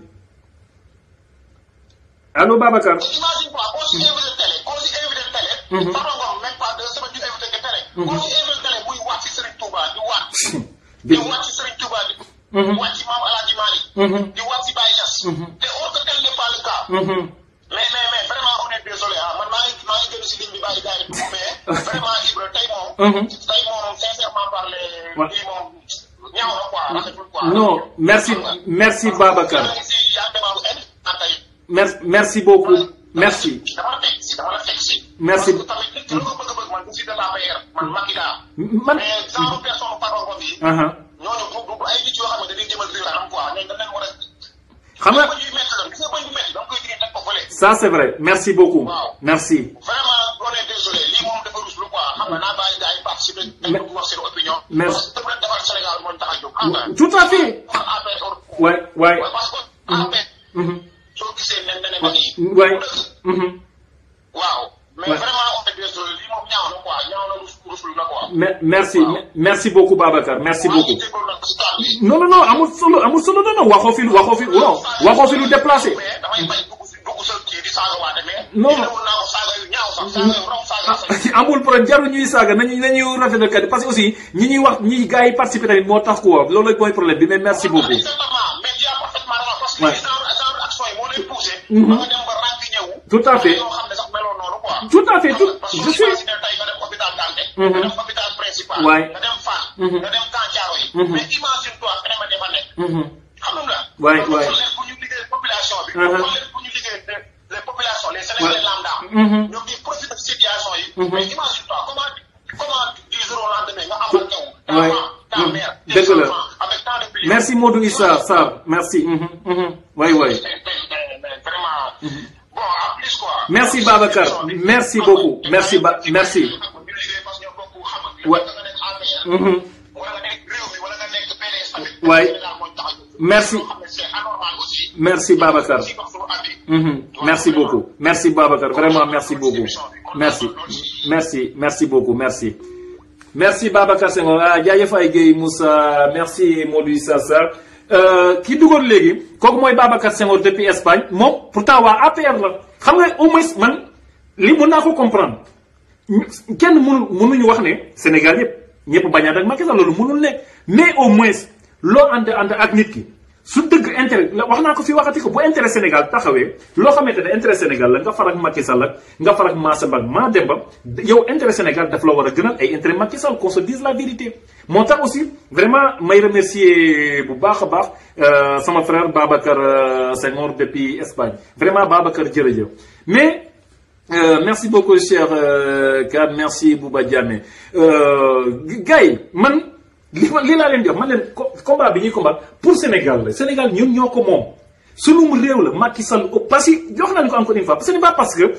allo Babacar. imagine quoi koo si invité télé Farba Ngom même pas 2 semaines ñu invité que télé. koo si invité télé muy wàcc ci Serigne Touba di wàcc. di wàcc ci Serigne Touba di. wàcc ci Maam Alaaji Maalik. di wàcc ci Baye Niass. te or que tel n'est pas le cas. mais vraiment on est désolé ah man maa ngi gën si ligne bi bàyyi gars yi mais vraiment Ibra tey moom sincèrement parler. lii moom ñaaw na quoi rafetul quoi. non merci Babacar. merci beaucoup merci. dama la fekk si. merci. parce que tamit nit ki la ko bëgg man aussi de la PR man Macky laa. mais genre personne Farba Ngom yi. ñooñu du ay nit yoo xam ne dañuy jëmal réew am quoi ñooñu dañ leen war a. xam nga gis nga bañ yu métti da nga koy jëlee teg ko fële. ça c'est vrai merci beaucoup. waaw merci. vraiment on est désolé lii moom dafa ruslu quoi xam nga naa bàyyi gars yi participer. dañ ko wax seen opinion. merci parce que tamit defar Sénégal moo ñu tax a jóg. xam nga tout à fait. waay parce que APR. soo gisee nen dana ko nii. waay. waaw. mais vraiment on est désolé lii moom ñaaw na quoi ñaaw na ruslu na quoi. merci beaucoup Babacar merci beaucoup. non amul solo non waxoo fi lu déplacé. non amul problème jarul ñuy saaga nañu rafetal kat parce que aussi ñi ñuy wax ñi gars yi participer tamit moo tax quoi loolu mooy problème bi mais merci beaucoup. tout à fait. tout à fait je suis. waay. waay waay. les populations les Sénégalais lambda. ñoom ñuy profiter de situation yi. mais imagine-toi comment ils auront lendemain nga amal ñëw. waay dëgg la avec tant de pluie. merci Modou Issa Sarr merci. waay waay. vraiment. bon en plus quoi. merci Babacar merci beaucoup merci merci. waay. waay. merci Babacar. merci beaucoup merci Babacar vraiment merci beaucoup merci beaucoup merci Babacar Senghor jaajëf ay Guèye Moussa merci Modou Issa Sarr ki dugoon léegi kooku mooy Babacar Senghor depuis Espagne moom pourtant waa APR la xam nga au moins man li mën naa ko comprendre kenn mënuñu wax ne Sénégal ñëpp bañ a ak Macky Sall loolu mënul nekk mais au moins loo ànd ak nit ki su dëgg intérêt wax naa ko fii waxati ko bu intérêt Sénégal taxawee loo xamante ne intérêt Sénégal la nga farak Macky Sall ak nga farak Massamba ak Mademba yow intérêt Sénégal daf la war a gënal ay intérêt Macky Sall qu'on se dise la vérité. moo tax aussi vraiment may remercier bu baax a baax sama frère Babacar Senghor depuis Espagne vraiment Babacar jërëjëf mais merci beaucoup cher Kad merci Bouba Diamé gars yi man li laa leen di wax man leen combat bi ñuy combat pour Sénégal la Sénégal ñun ñoo ko moom sunum réew la Macky Sall parce que jox nañu ko encore une fois ce n'est pas parce que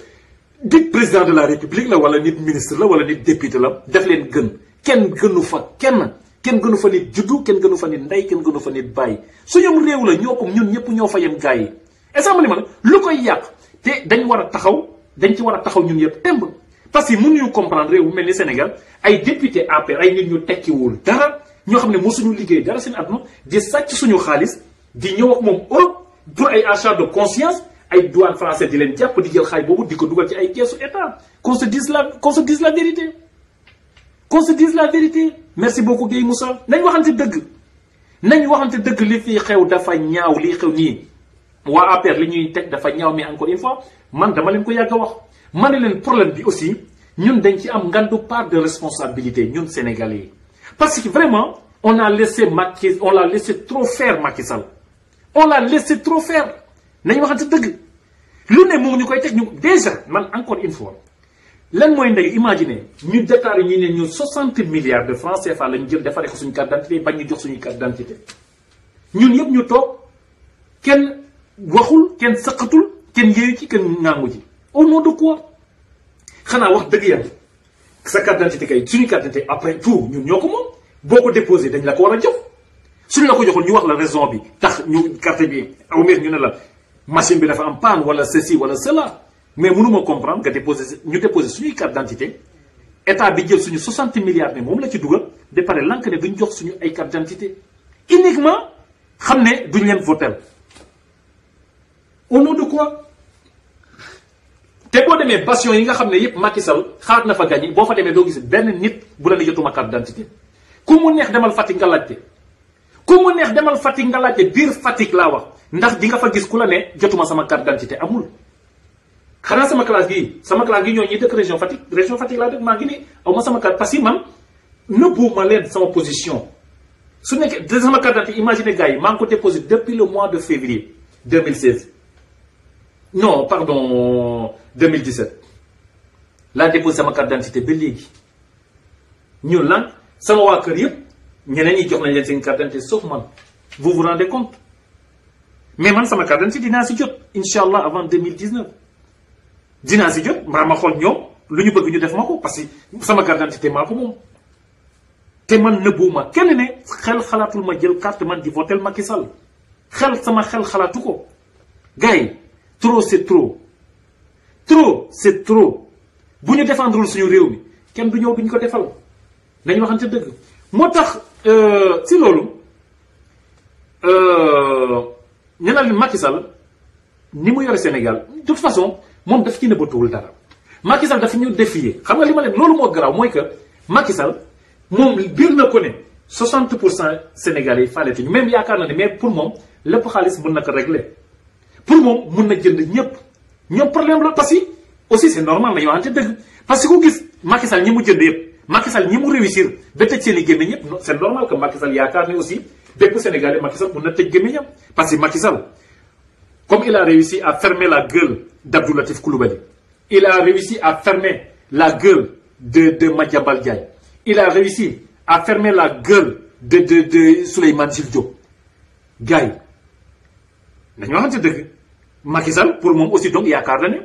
nit président de la République la wala nit ministre la wala nit député la def leen gën kenn gënu fa kenn gënu fa nit juddu kenn gënu fa nit ndey kenn gënu fa nit bàyyi suñum réew la ñoo ko ñun ñëpp ñoo fa yem gars yi exemple li ma lu koy yàq te dañ war a taxaw dañ ci war a taxaw ñun yëpp temb parce que mënuñu comprendre réew bu mel ni Sénégal ay député APR ay nit ñu tekkiwul dara ñoo xam ne mosuñu liggéey dara seen àdduna di sàcc suñu xaalis di ñëw ak moom Europe pour ay achat de conscience ay douane français di leen jàpp di jël xaay boobu di ko dugal ci ay keesu état qu'on se dise la vérité qu'on se dise la vérité merci beaucoup Guèye Moussa nañ waxante dëgg li fii xew dafa ñaaw lii xew nii waa APR li ñuy teg dafa ñaaw mais encore une fois man dama leen ko yàgg a wax ma ne leen problème bi aussi ñun dañ ci am ngandu part de responsabilité ñun Sénégalais yi parce que vraiment on l'a laissé trop faire Macky Sall on l'a laissé trop faire nañ waxante dëgg lu ne moom ñu koy teg ñu déjà man encore une fois lan mooy ndey imaginer ñu déclaré ñu ne ñu 60 milliards de francs CFA lañu jël defaree ko suñu carte d'identité bañ ñu jox suñu carte d'identité ñun yëpp ñu toog kenn waxul kenn sëqatul kenn yéeyu ci kenn ŋàngu ci au nom de quoi xanaa wax dëgg yàlla sa carte d'identité kay suñu carte d'identité après tout ñun ñoo ko moom boo ko déposé dañ la ko war a jox suñu la ko joxul ñu wax la raison bi tax ñu carte bi aw meer ñu ne la machine bi dafa am panne wala ceci wala cela mais mënuma comprendre nga ñu déposé suñuy carte d'identité état bi jël suñu 60 milliards ne moom la ci dugal de pare lank ne duñ jox suñu ay carte d'identité uniquement xam ne duñ leen voter au nom de quoi te boo demee bastion yi nga xam ne yëpp Macky Sall xaar na fa gagné boo fa demee doo gis benn nit bu la ne jotuma carte d'identité ku mu neex demal Fatick nga laajte ku mu neex demal Fatick nga laajte biir Fatick laa wax ndax di nga fa gis ku la ne jotuma sama carte d'identité amul. xanaa sama classe gii ñoo ñuy dëkk région Fatick laa dëkk maa ngi ni aw ma sama carte parce que man nëbbuuma leen sama position su nekkee de sama carte d'identité imaginez gars yi maa ngi ko déposé depuis le mois de février 2016 non pardon 2017 laa déposé sama carte d'identité ba léegi ñun lan sama waa kër yëpp ñeneen ñi jox nañ leen seen carte d'identité sauf man vous vous rendez compte mais man sama carte d'identité dinaa si jot incha allah avant 2019 dinaa si jot mbaa ma xool ñoom lu ñu bëgg ñu def ma ko parce que sama carte d'identité maa ko moom te man nëbbuuma kenn ne xel xalaatul ma jël carte man di votel Macky Sall sama xel xalaatu ko gars yi trop c'est trop bu ñu défendrul suñu réew mi kenn du ñëw duñ ko defal nañu waxante dëgg moo tax si loolu ñu naan Macky Sall ni mu yore Sénégal de toute façon moom daf ci nëbbatuwul dara Macky Sall dafa ñu défier xam nga li ma leen loolu moo garaaw mooy que Macky Sall moom biir na ko ne 60% Sénégalais yi faaletuñu même yaakaar na ne mais pour moom lépp xaalis mën na ko régler pour moom mën na jënd ñoom problème la parce que aussi c'est normal la ñu waxante dëgg parce que ku gis Macky Sall ñi mu jënd yëpp Macky Sall ñi mu réussir ba tëj seen i gémmiñ ñëpp c'est normal que Macky Sall yaakaar ne aussi bépp Sénégalais Macky Sall mën na tëj gémmiñam parce que Macky Sall comme il a réussi à fermer la gueule d'Abdou Latif Coulibaly, il a réussi à fermer la gueule de Madiambal Diagne, il a réussi à fermer la gueule de Souleymane Jules Diop. Gars yi nañu waxante dëgg Macky Sall pour moom aussi donc yaakaar la ne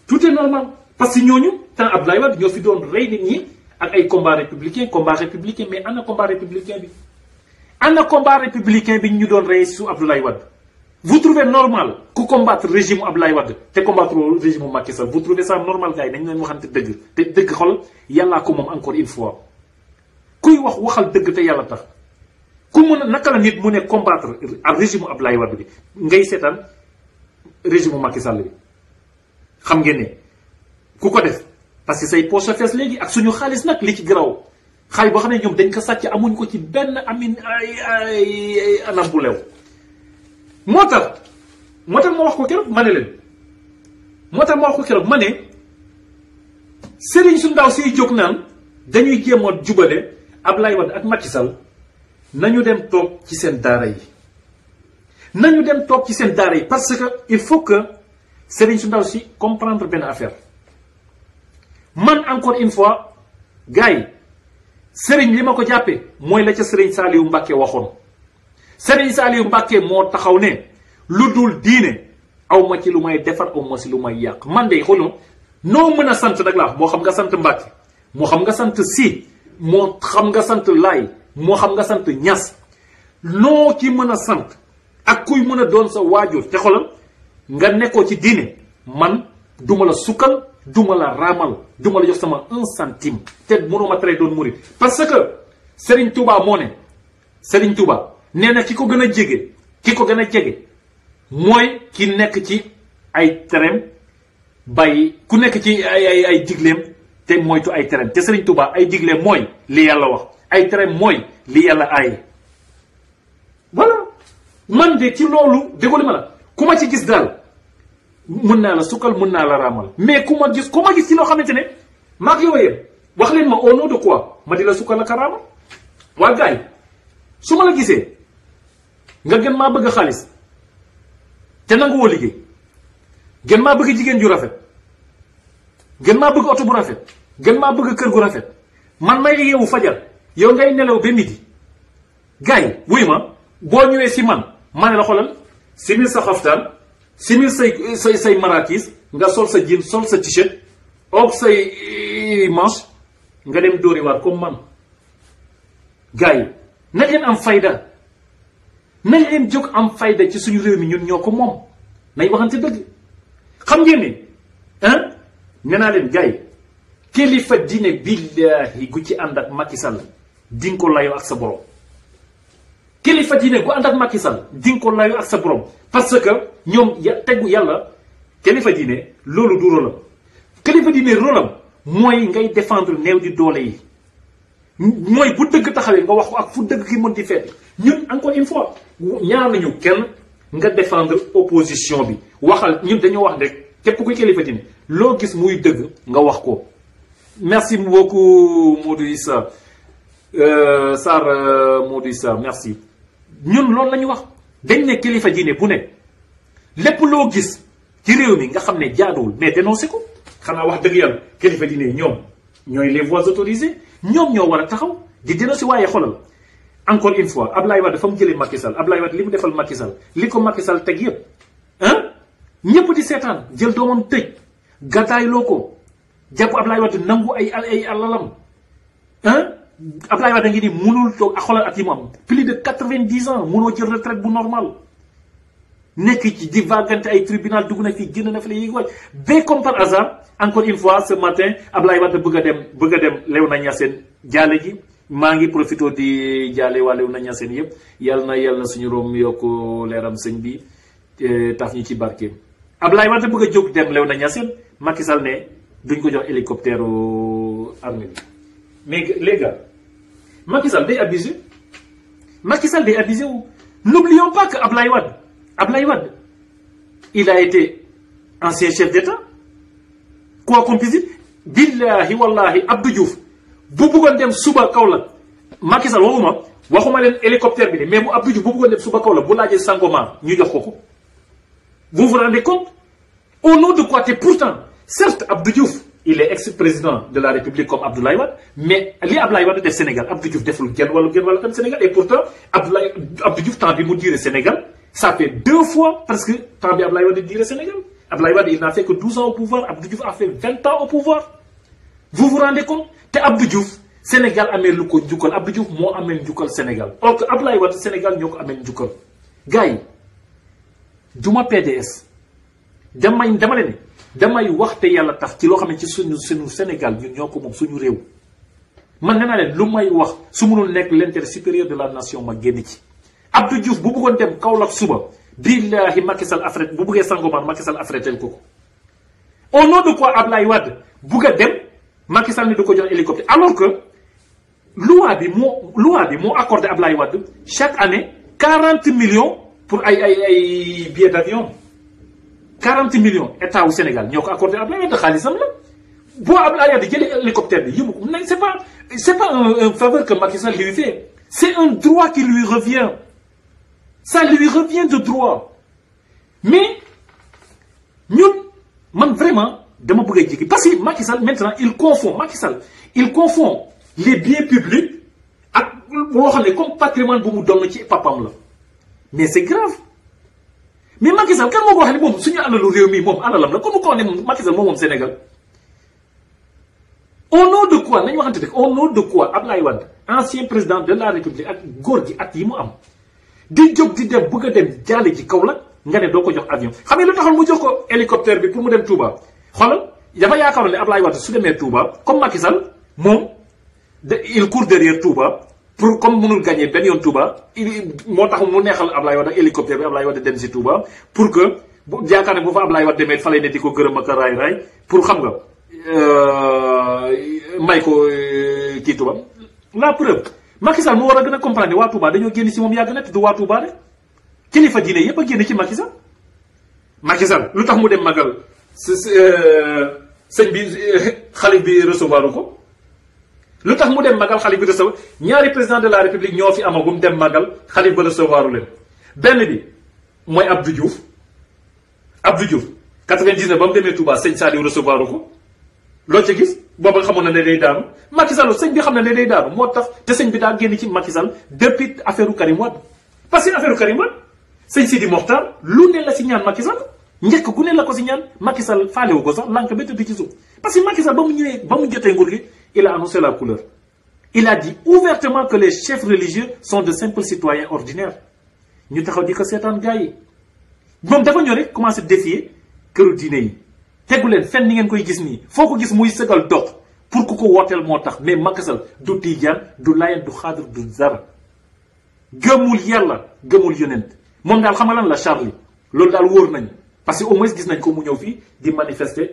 tout est normal parce que ñooñu temps Abdoulaye Wade ñoo fi doon rey nit ñi ak ay combat républicain mais ana combat républicain bi ñu doon rey su Abdoulaye Wade. Vous trouvez normal ku combattre régime Abdoulaye Wade te combattre régime Macky Sall vous trouvez ça normal gars yi dañu leen waxante dëgg te dëgg xol yàllaa ko moom encore une fois kuy waxal dëgg te yàlla tax ku mën a naka la nit mu ne combattre ak régime Abdoulaye Wade bi ngay seetaan régime Macky Sall bi xam ngeen ne ku ko def parce que say poche fees léegi ak suñu xaalis nag li ci garaw xaalis boo xam ne ñoom dañ ko sàcc amuñ ko ci benn ay anam bu lew moo tax ma wax ko keroog ma ne leen moo tax ma wax ko keroog ma ne sëriñ su ndaw siy jóg naan dañuy jéem a jubale Ablaye Wade ak Macky Sall nañu dem toog ci seen daara yi nañu dem toog ci seen daara yi parce que il faut que sëriñ su ndaw si comprendre benn affaire man encore une fois gars yi sëriñ li ma ko jàppee mooy la ca sëriñ Saliou Mbacké waxoon sëriñ Saliou Mbacké moo taxaw ne lu dul diine aw ma ci lu may defar aw ma ci lu may yàq man de xooloo noo mën a sant nag laa moo xam nga sant Mbacké moo xam nga sant Si moo xam nga sant Laay moo xam nga sant Ñas noo ci mën a sant ak kuy mën a doon sa waajur te xoolal nga nekkoo ci diine man duma la sukkal duma la raamal duma la jox sama 1 centime te mënuma tere doon murit parce que Serigne Touba moo ne Serigne Touba nee na ki ko gën a jege mooy ki nekk ci ay tereem bàyyi ku nekk ci ay digleem te moytu ay tereem te Serigne Touba ay digleem mooy li yàlla wax ay tereem mooy li yàlla aaye voilà man de ci loolu déggoo li ma la ku ma ci gis daal mën naa la sukkal mën naa la raamal mais ku ma gis ci loo xamante ne maag yow yéen wax leen ma au nom de quoi ma di la sukkal ak a raamal waa gars yi su ma la gisee nga gën maa bëgg xaalis te nangu woo liggéey gën maa bëgg jigéen ju rafet gën maa bëgg oto bu rafet gën maa bëgg kër gu rafet man may yeewu fajar yow ngay nelaw ba midi gars yi wuy ma boo ñëwee si man ma ne la xoolal simil sa xaftaan simil say marakis nga sol sa jean sol sa t-shirt og say manche nga dem dóori waar comme man gars yi nañ leen am fayda nañ leen jóg am fayda ci suñu réew mi ñun ñoo ko moom nañ waxante dëgg xam ngeen ni nee naa leen gars yi kilifa diine billaahi gu ci ànd ak Macky Sall di nga ko layoo ak sa borom kilifa diine gu ànd ak Macky Sall di nga ko layoo ak sa borom parce que ñoom tegu yàlla kilifa diine loolu du rôlam kilifa diine rôlam mooy ngay défendre néew di doole yi mooy bu dëgg taxawee nga wax ko ak fu dëgg ki mën di feete ñun encore une fois ñaar nañu kenn nga défendre opposition bi waxal ñun dañoo wax rek képp kuy kilifa diine loo gis muy dëgg nga wax ko. merci beaucoup Modou Issa Sarr Modou Issa merci ñun loolu la ñu wax dañ ne kilifa diine bu ne lépp loo gis ci réew mi nga xam ne jaaduwul mais dénoncé ko xanaa wax dëgg yàlla kilifa diine ñoom ñooy les voix autorisées ñoom ñoo war a taxaw di dénoncé waaye xoolal encore une fois Ablaye Wade dafa mu jëlee Macky Sall Ablaye Wade li mu defal Macky Sall li ko Macky Sall teg yëpp ñëpp di seetaan jël doomam tëj gàddaayloo ko jàpp Ablaye Wade nangu ay alalam Ablaye Wade ngi ni mënul toog ak xoolal at yi mu am plus de 90 ans mënoo jël retraite bu normal nekk ci di vagante ay tribunal dugg na fii génn na fi la yéegi waay ba comme par hasard encore une fois ce matin Ablaye Wade bëgg a dem Léona Niassène jaale ji maa ngi profité di jaale waa Léona Niassène yëpp yàlla na suñu room yokk leeram sëñ bi taf ñu ci barkeem Ablaye Wade bëgg a jóg dem Léona Niassène Macky Sall ne duñ ko jox hélicoptère armée bi mais les gars Macky Sall day abusé wu n'oublions pas que Ablaye Wade il a été ancien chef d'État quoi qu'on puisse dire billahi wallahi Abdou Diouf bu bëggoon dem suba Kaolack Macky Sall waxuma leen hélicoptère bi de mais bu Abdou Diouf bu bëggoon dem suba Kaolack bu laajee Sangomar ñu jox ko vous vous rendez compte au nom de quoi? Et pourtant certes Abdou Diouf il est ex-président de la République comme Abdoulaye Wade mais li Abdoulaye Wade def Sénégal Abdou Diouf deful genn wàllu tam Sénégal et pourtant Abdou Diouf temps bi mu diire Sénégal ça fait 2 fois parce que temps bi Abdoulaye Wade diire Sénégal Abdoulaye Wade il n'a fait que 12 ans au pouvoir Abdou Diouf a fait 20 ans au pouvoir vous vous rendez compte te Abdou Diouf Sénégal amee lu ko njukkal Abdou Diouf moo amee njukkal Sénégal or que Abdoulaye Wade Sénégal ñoo ko amee njukkal gars yi duma PDS dama leen damay wax te yàlla tax ci loo xam ne ci suñu Sénégal ñun ñoo ko moom suñu réew man nee naa leen lu may wax su mënul nekk l'intérêt supérieur de la nation ma génn ci Abdou Diouf bu bëggoon dem Kaolack suba billahi Macky Sall affrète bu bëggee Sangomar Macky Sall affrètel ko au nom de quoi Abdoulaye Wade bugg a dem Macky Sall ni du ko jox hélicoptère alors que loi bi moo accordé Abdoulaye Wade chaque année 40 millions pour ay billets d'avion 40 millions état au Sénégal ñoo ko accordé Abdoulaye Wade xaalisam la boo Abdoulaye Wade jëlee hélicoptère bi yóbbu ko c'est pas un faveur que Macky Sall lui fait, c'est un droit qui lui revient. Ça lui revient de droit. Mais ñun man vraiment dama bëgg a jigi parce que Macky Sall maintenant il confond les biens publics ak loo xam ne comme patrimoine bu mu doon ci papam la mais c'est grave. Mais Macky Sall kan moo ko wax ne moom suñu alalu réew mi moom alalam la kon mu ko wax ne Macky Sall moom Sénégal. Au nom de quoi nañu waxante rek au nom de quoi Abdoulaye Wade ancien président de la République ak góor gi at yi mu am di jóg di dem bëgg a dem jaale ci kaw la nga ne doo ko jox avion xam nga lu taxoon mu jox ko hélicoptère bi pour mu dem Touba xoolal dafa yaakaaroon ne Abdoulaye Wade su demee Touba comme Macky Sall moom il court derrière Touba pour comme mënul gagner benn yoon Touba moo tax mu neexal Abdoulaye Wade ak hélicoptère bi Abdoulaye Wade dem si Touba pour que bu yaakaar ne bu fa Abdoulaye Wade demee fa lay ne di ko gërëm ak raay pour xam nga. may ko kii Touba la preuve Macky Sall moo war a gën a comprendre waa Touba dañoo génn si moom yàgg na te du waa Touba rek kilifa diine yépp a génn ci Macky Sall. Macky Sall lu tax mu dem magal sëñ bi xalif bi recevoir ko lu tax mu dem magal xalif bi recevoir ñaari président de la république ñoo fi amagum dem magal xalif ba recevoir leen benn bi mooy Abdou Diouf 99 ba mu demee Touba sëñ Saliou recevoir ko. loo ci gis booba xamoon na ne day daanu Macky Sall sëñ bi xam na ne day daanu moo tax te sëñ bi daa génn ci Macky Sall depuis affaire Karim Wade parce que affaire Karim Wade sëñ Sidi Mokhtar lu ne la si ñaan Macky Sall njëkk ku ne la ko si ñaan Macky Sall faalewu ko sax lànk ba tëdd ci suuf parce que Macky Sall ba mu ñëwee ba mu jotee nguur gi il a annoncé la couleur il a dit ouvertement que les chefs religieux sont de simples citoyens ordinaires ñu taxaw di ko seetaan gars yi moom dafa ñëw rek commencé défier këru diine yi tegu leen fenn ni ngeen koy gis nii foo ko gis muy sëgal dox pour ku ko wooteel moo tax mais Macky Sall du tijaan du layen du xaadir du dara gëmul yàlla gëmul yonent moom daal xam nga lan la Charlie loolu daal wóor nañu parce que au moins gis nañ ko mu ñëw fii di manifester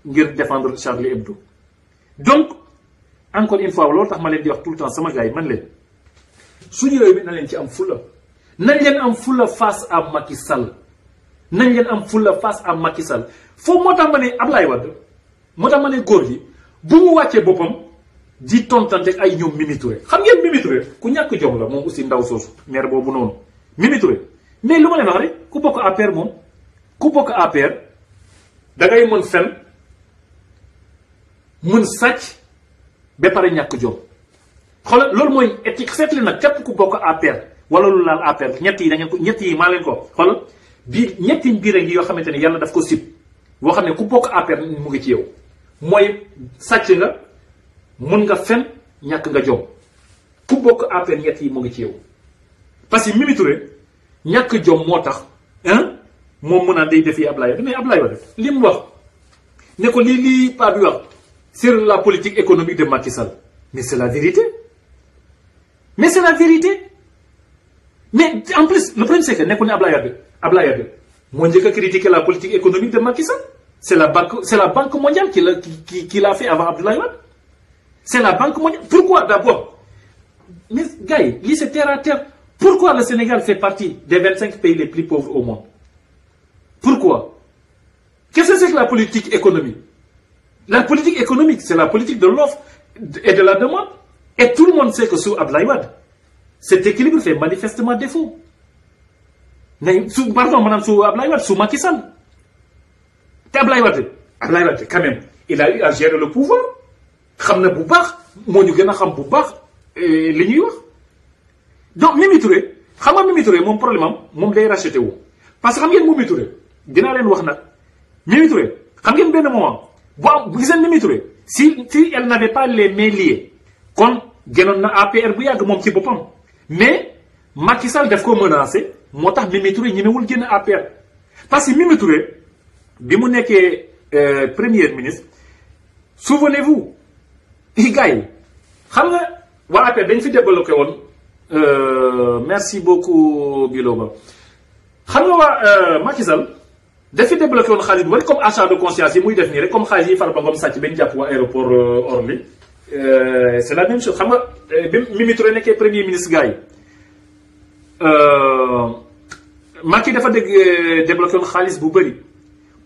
ngir défendre Charlie Hebdo. Donc encore une fois loolu tax ma leen di wax tout le temps sama gars yi man leen suñu réew mi na leen ci am fulla nañ leen am fulla face à Macky Sall nañ leen am fulla face à Macky Sall foofu moo tax ma ne Ablaye Wade moo tax ma ne góor gi bu mu wàccee boppam di tontante ay ñoom Mimi Touré xam ngeen Mimi Touré ku ñàkk jom la moom aussi ndaw soosu maire boobu noonu Mimi Touré mais lu ma leen wax rek ku bokk APR moom ku bokk APR da ngay mën fen mën sàcc ba pare ñàkk jom xoolal loolu mooy éthique seetli nag képp ku bokk APR wala lu laal APR ñett yi da ngeen ko ñett yi maa leen ko xoolal bii ñetti mbir ngi yoo xamante ne yàlla daf ko sib boo xam ne ku bokk APR mu ngi ci yow mooy sàcc nga mën nga fen ñàkk nga jom ku bokk APR ñett yi mu ngi ci yow parce que Mimi Touré ñàkk jom moo tax moom mën naa day defi Ablaye mais Ablaye Wade li mu wax ne ko lii pa bi wax sur la politique économique de Macky Sall mais c'est la vérité mais c'est la vérité mais en plus le problème c'est que nekkul ne Ablaye Wade moo njëkk a critiquer la politique économique de Macky Sall c'est la banque mondiale qui l'a fait avant Abdoulaye Wade c'est la banque mondiale pourquoi d'abord mais gars yi lii c'est terre à terre pourquoi le Sénégal fait partie des 25 pays les plus pauvres au monde pourquoi qu'est-ce que c'est que la politique économique? La politique économique, c'est la politique de l'offre et de la demande. Et tout le monde sait que sous Abdoulaye Wade, cet équilibre fait manifestement défaut. Pardon, madame, sous Abdoulaye Wade, sous Macky Sall. Abdoulaye Wade, quand même, il a eu à gérer le pouvoir. Xamna bu baax, moo ñu gën a xam bu baax li ñuy wax. Donc Mimi Touré, xam nga Mimi Touré moom problème am moom day racheté wu. Parce que xam ngeen Mimi Touré dinaa leen wax nag Mimi Touré xam ngeen benn moment. Bon, vous avez Mimi Touré, si elle n'avait pas les mains liées, kon gënoon na APR bu yàgg moom ci boppam mais Macky Sall daf ko menacé moo tax Mimi Touré ñemewul génn APR parce que Mimi Touré bi mu nekkee premier ministre souvenez-vous gars yi xam nga waa APR dañ fi débloqué woon merci beaucoup Biloba xam nga waa Macky Sall dafi débloqué woon xaalis bu bari comme achat de conscience yi muy def nii rek comme xaalis yi Farba Ngom sàcc bañ jàpp waa aéroport Orly c'est la même chose xam nga bi Mimi Touré nekkee premier ministre gars yi Macky dafa débloqué woon xaalis bu bëri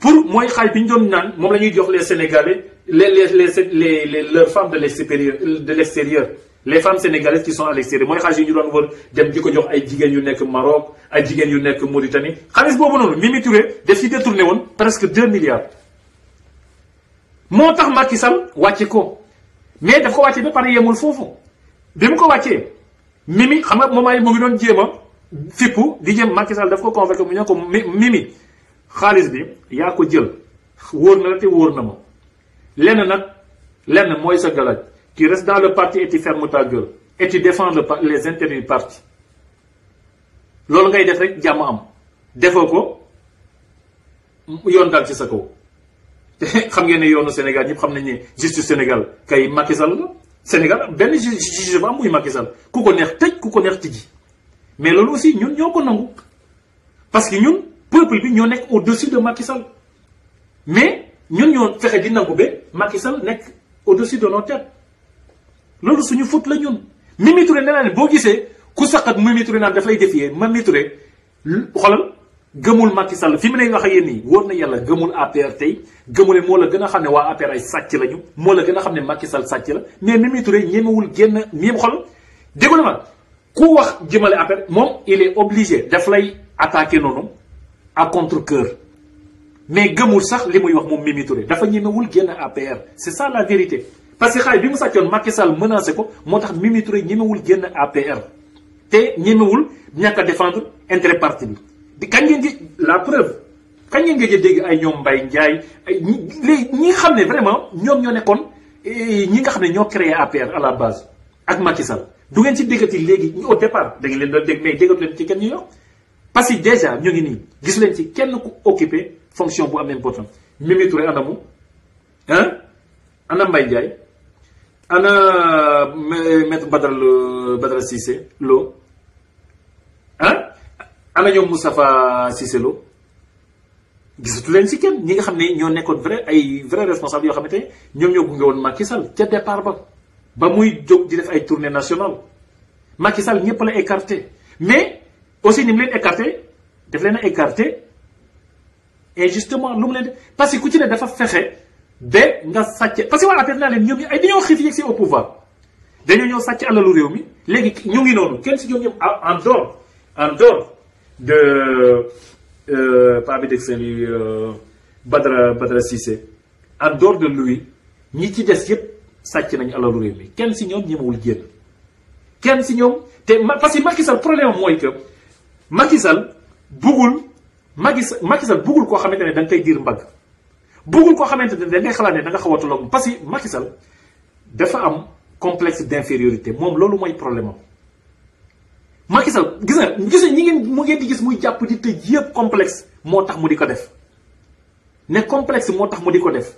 pour mooy xaalis bi ñu doon naan moom la ñuy jox les Sénégalais leurs femmes de l'extérieur les femmes sénégalaises qui sont à l'extérieur mooy xaalis yi ñu doon wër dem di ko jox ay jigéen yu nekk Maroc ay jigéen yu nekk Mauritanie xaalis boobu noonu Mimi Touré daf ci détourné woon presque 2 milliards. moo tax Macky Sall wàcce ko mais daf ko wàcce ba pare yemul foofu bi mu ko wàccee Mimi xam nga moment yi mu ngi doon jéem a fippu di jëm Macky Sall daf ko convoqué mu ñëw ko Mimi xaalis bi yaa ko jël wóor na la te wóor na ma lenn mooy sa galaj tu restes dans le parti et tu fermes ta gueule et tu défends les intérêts du parti loolu ngay def rek jàmm am defoo ko yoon dal ci sa kaw te xam ngeen ne yoonu Sénégal ñëpp xam nañ ne justice Sénégal kay Macky Sall la Sénégal benn juge ba am muy Macky Sall ku ko neex tëj ku ko neex tijji mais loolu aussi ñun ñoo ko nangu parce que ñun peuple bi ñoo nekk au-dessus de Macky Sall mais ñun ñoo fexe di nangu ba Macky Sall nekk au-dessus de nos têtes loolu suñu faute la ñun. Mimi Touré nee naa ne boo gisee ku saqat Mimi Touré naan daf lay défier Mimi Touré xoolal gëmul Macky Sall fi mu ne wax ak yéen nii wóor na yàlla gëmul APR tey gëmule moo la gën a xam ne waa APR ay sàcc lañu moo la gën a xam ne Macky Sall sàcc la mais Mimi Touré ñemewul génn ñeem xool déggu na ma ku wax jëmale APR moom il est obligé daf lay attaquer noonu à contre-cœur mais gëmul sax li muy wax moom Mimi Touré dafa ñemewul génn APR c'est ça la vérité parce que xaalis bi mu sàccoon Macky Sall menacé ko moo tax Mimi Touré ñemewul génn APR te ñemewul ñàkk a défendre intérêt parti bi di kañ ngeen di la preuve kañ ngeen nga dégg ay ñoom Mbaye Ndiaye ay ñi xam ne vraiment ñoom ñoo nekkoon ñi nga xam ne ñoo créé APR à la base ak Macky Sall du ngeen ci déggati léegi au départ da ngeen leen doon dégg mais déggatu leen ci kenn ñu yor parce que déjà ñu ngi nii gis leen ci kenn ku occupé fonction bu am important Mimi Touré anamu ana Mbaye Ndiaye ana maître Badara Cissé Lo ana ñoom Moustapha Cissé Lo gisatu leen ci kenn ñi nga xam ne ñoo nekkoon vrai responsable yoo xamante ne ñoom ñoo gunge woon Macky Sall ca départ ba muy jóg di def ay tournée nationale Macky Sall ñëpp la écarté mais aussi ni mu leen écarté daf leen a écarté injustement lu mu leen parce que ku ci ne dafa fexe ba nga sàcc parce que waa APR naa leen ñoom ay dañoo xiif yegg si au pouvoir dañoo ñëw sàcc alalu réew mi léegi ñu ngi noonu kenn si ñoom ñëpp en dehors de pas bi dégg seen Badara Cissé en dehors de lui ñi ci des yëpp sàcc nañu alalu réew mi kenn si ñoom ñemewul génn kenn si ñoom te parce que Macky Sall problème mooy que Macky Sall buggul koo xamante ne da nga koy diir mbagg buggul koo xamante ne da ngay xalaat ne da nga xaw a tolloog parce que Macky Sall dafa am complexe d'infériorité moom loolu mooy problème am Macky Sall gis nga ñi ngeen di gis muy jàpp di tëj yëpp complexe moo tax mu di ko def ne complexe moo tax mu di ko def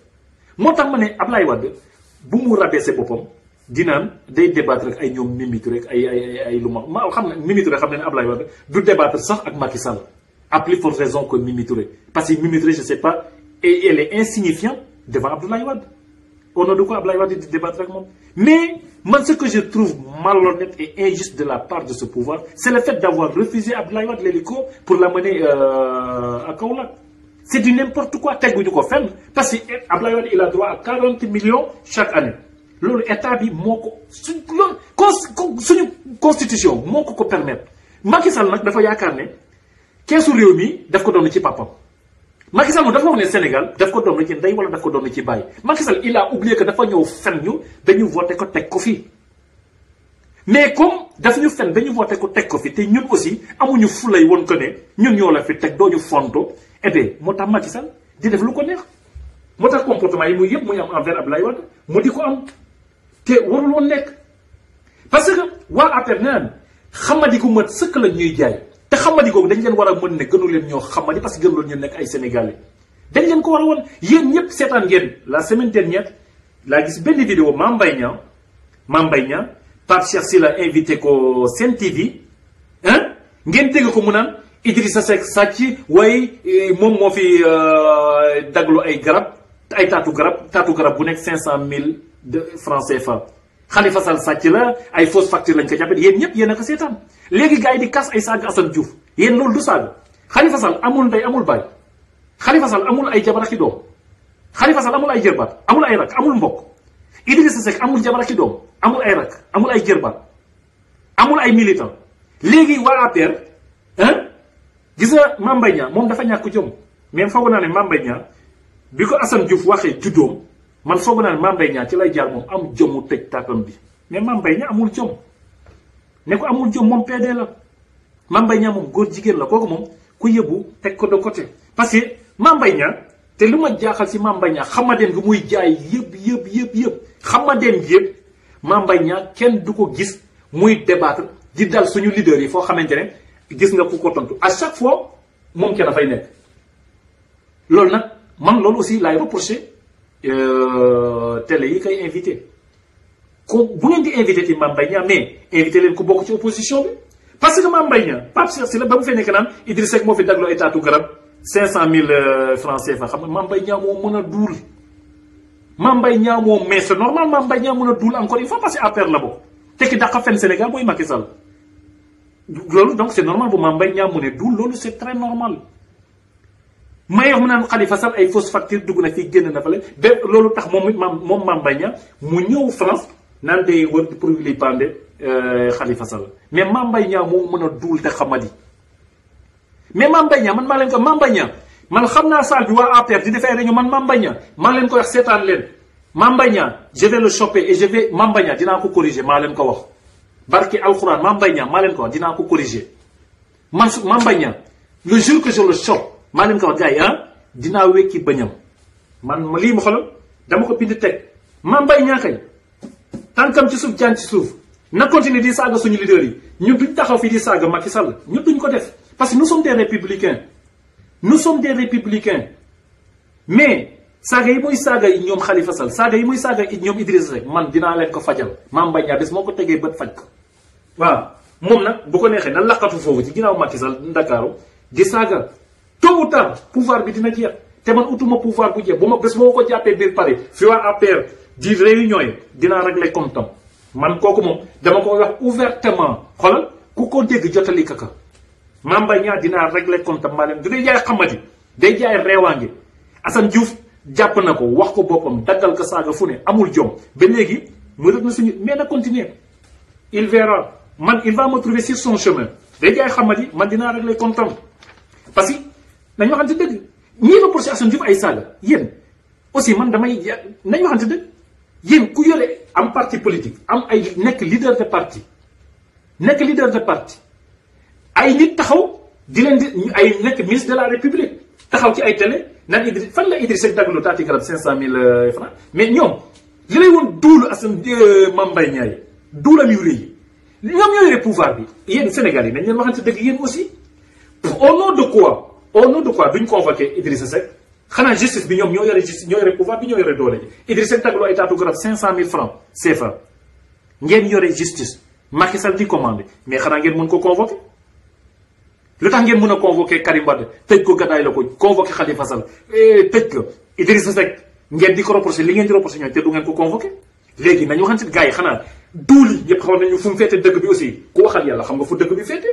moo tax ma ne Ablaye Wade bu mu rabaisser boppam dinaan day débattre rek ay ñoom Mimi Touré rek ay lu ma xam ne Mimi Touré xam ne Ablaye Wade du débattre sax ak Macky Sall à plus forte raison que Mimi Touré parce que Mimi Touré je sais pas et elle est insignifiante devant Abdoulaye Wade au nom de quoi Abdoulaye Wade di débattre ak moom mais man ce que je trouve malhonnête et injuste de la part de ce pouvoir c'est le fait d'avoir refusé Abdoulaye Wade l'hélico pour l'amener à Kaolack c'est du n'importe quoi teguñu ko fenn parce que Abdoulaye Wade il a droit à 40 millions chaque année loolu état bi moo ko suñu constitution moo ko permettre Macky Sall nag dafa yaakaar ne keesu réew mi daf ko doon ci papam Macky Sall moom dafa wax ne Sénégal daf ko doon ci ndey wala daf ko doon ci bàyyi Macky Sall il a oublié que dafa ñëw fen ñu dañu voté ko teg ko fii mais comme daf ñu fen dañu voté ko teg ko fi te ñun aussi amuñu fulay woon que ne ñun ñoo la fi teg doo ñu fonto et bien moo tax Macky Sall di def lu ko neex moo tax comportement yi muy yëpp muy am envers Abdoulaye Wade mu di ko am te warul woon nekk parce que waa APR naan xamadi gu mat sëkk la ñuy jaay te xamadi googu dañ leen war a mën ne gënu leen ñoo xamadi parce que gënu leen ñu nekk ay sénégalais dañ leen ko war a woon yéen ñëpp seetaan ngeen la semaine dernière laa gis benn vidéo Mame Mbaye Niang Pape Cheikh Sylla invité ko Sen TV ngeen dégg ko mu naan Idrissa Seck sàcc waaye moom moo fi daglu ay garab ay taatu garab bu nekk 500 000 francs CFA Khalifa Sall sàcc la ay fausse facture lañ ko jàppee yéen ñëpp yéen a ko seetaan léegi gars yi di kas ay saaga Assane Diouf yéen loolu du saaga Khalifa Sall amul ndey amul baay Khalifa Sall amul ay jabar ak i doom Khalifa Sall amul ay jërbaat amul ay rak amul mbokk Idrissa Seck amul jabar ak i doom amul ay rak amul ay jërbaat amul ay militant léegi waa APR gis nga Mame Mbaye Niang moom dafa ñàkk jom mais foog naa ne Mame Mbaye Niang bi ko Assane Diouf waxee juddoom man foog naa ne Mame Mbaye Niang ci lay jaar moom am jomu tëj tàppam bi mais Mame Mbaye Niang amul jom ne ko amul jom moom PD la Mame Mbaye Niang moom góor jigéen la kooku moom ku yëbu teg ko de côté parce que Mame Mbaye Niang te lu ma jaaxal si Mame Mbaye Niang xamadeen gi muy jaay yëpp xamadeen gi yëpp Mame Mbaye Niang kenn du ko gis muy débattre di dal suñu leader yi foo xamante ne gis nga ku ko tontu à chaque fois moom kenn dafay nekk loolu nag man loolu aussi laay reproché télé yi koy invité ko bu ngeen di invité ci Mame Mbaye Niang mais invité leen ku bokk ci opposition bi parce que Mame Mbaye Niang Pape Cheikh Sylla ba mu fay nekk naan Idrissa Seck moo fi dagloo étatu garab 500 000 francs CFA xam nga Mame Mbaye Niang moo mën a duul Mame Mbaye Niang moo mais c'est normal Mame Mbaye Niang mën a duul encore une fois parce que APR la bokk te ki dàqa fen Sénégal mooy Macky Sall loolu donc c'est normal bu Mame Mbaye Niang mu ne duul loolu c'est très normal may wax mu naan Khalifa Sall ay fausse facture dugg na fii génn na fa la ba loolu tax moom Mame Mbaye Niang mu ñëw France naan day wër pour li pande Khalifa Sall mais Mame Mbaye Niang moo mën a duul te xamadi mais Mame Mbaye Niang man maa leen ko Mame Mbaye Niang man xam naa salle bi waa APR di defee réunion man Mame Mbaye Niang maa leen ko wax seetaan leen Mame Mbaye Niang je vais le choper et je vais Mame Mbaye Niang dinaa ko corriger maa leen ko wax barki alxuraan Mame Mbaye Niang maa leen ko wax dinaa ko corriger man su Mame Mbaye Niang le jour que je le chope maa leen ko wax gars yi dinaa wekki bañam man lii ma xoolal dama ko bind teg Mame Mbaye Niang kay tànkam ci suuf jaan ci suuf na continuer di saaga suñu leader yi ñun duñ taxaw fii di saaga Macky Sall ñun duñ ko def parce que nous sommes des républicains mais saaga yi muy saaga yi ñoom Khalifa Sall saaga yi muy saaga ñoom Idrissa Seck man dinaa leen ko fajal Mame Mbaye Niang bés moo ko tegee bët faj ko waaw moom nag bu ko neexee na laqatu foofu ci ginnaaw Macky Sall Ndakaaru di saaga tôt ou tard pouvoir bi dina jeex te man utuma pouvoir bu jeex bu ma bés moo ko jàppee biir Paris fi waa APR di réunion yi dinaa régler compte am man kooku moom dama ko wax ouvertement xoolal ku ko dégg jotali kaka Mame Mbaye Niang dinaa régler compte am maa leen du day jaay xamadi day jaay reewaange Assane Diouf jàpp na ko wax ko boppam daggal ko saaga fu ne amul jom ba léegi mu rëdd na suñu mais na continuer il verra man il va me trouver sur son chemin day jaay xamadi man dinaa régler compte am parce que nañu waxante dëgg ñii reproché Assane Diouf ay saaga yéen aussi man damay nañu waxante dëgg yéen ku yore am parti politique am ay nekk leader de parti ay nit taxaw di leen di ay nekk ministre de la république taxaw ci ay télé naan Idriss fan la Idriss Seck daggaloo taati garab 500 000 francs mais ñoom li lay woon duulu Assane Mame Mbaye Niang duulam yu rëy yi ñoom ñoo yore pouvoir bi yéen Sénégal yi nañ leen waxante dëgg yéen aussi au nom de quoi duñ convoqué Idrissa Seck xanaa justice bi ñoom ñoo yore justice ñoo yore pouvoir bi ñoo yore doole ji Idrissa Seck daggaloo ay taatu garab 500 000 francs CFA ngeen yore justice Macky Sall di commandé mais xanaa ngeen mën ko convoqué lu tax ngeen mën a convoqué Karim Wade tëj ko gàddaay la ko convoqué Khalifa Sall tëj ko Idrissa Seck ngeen di ko reproché li ngeen di reproché ñoom te du ngeen ko convoqué léegi nañu waxante gars yi xanaa duuli yëpp xaw nañu fu mu féete dëgg bi aussi ku waxal yàlla xam nga fu dëgg bi féete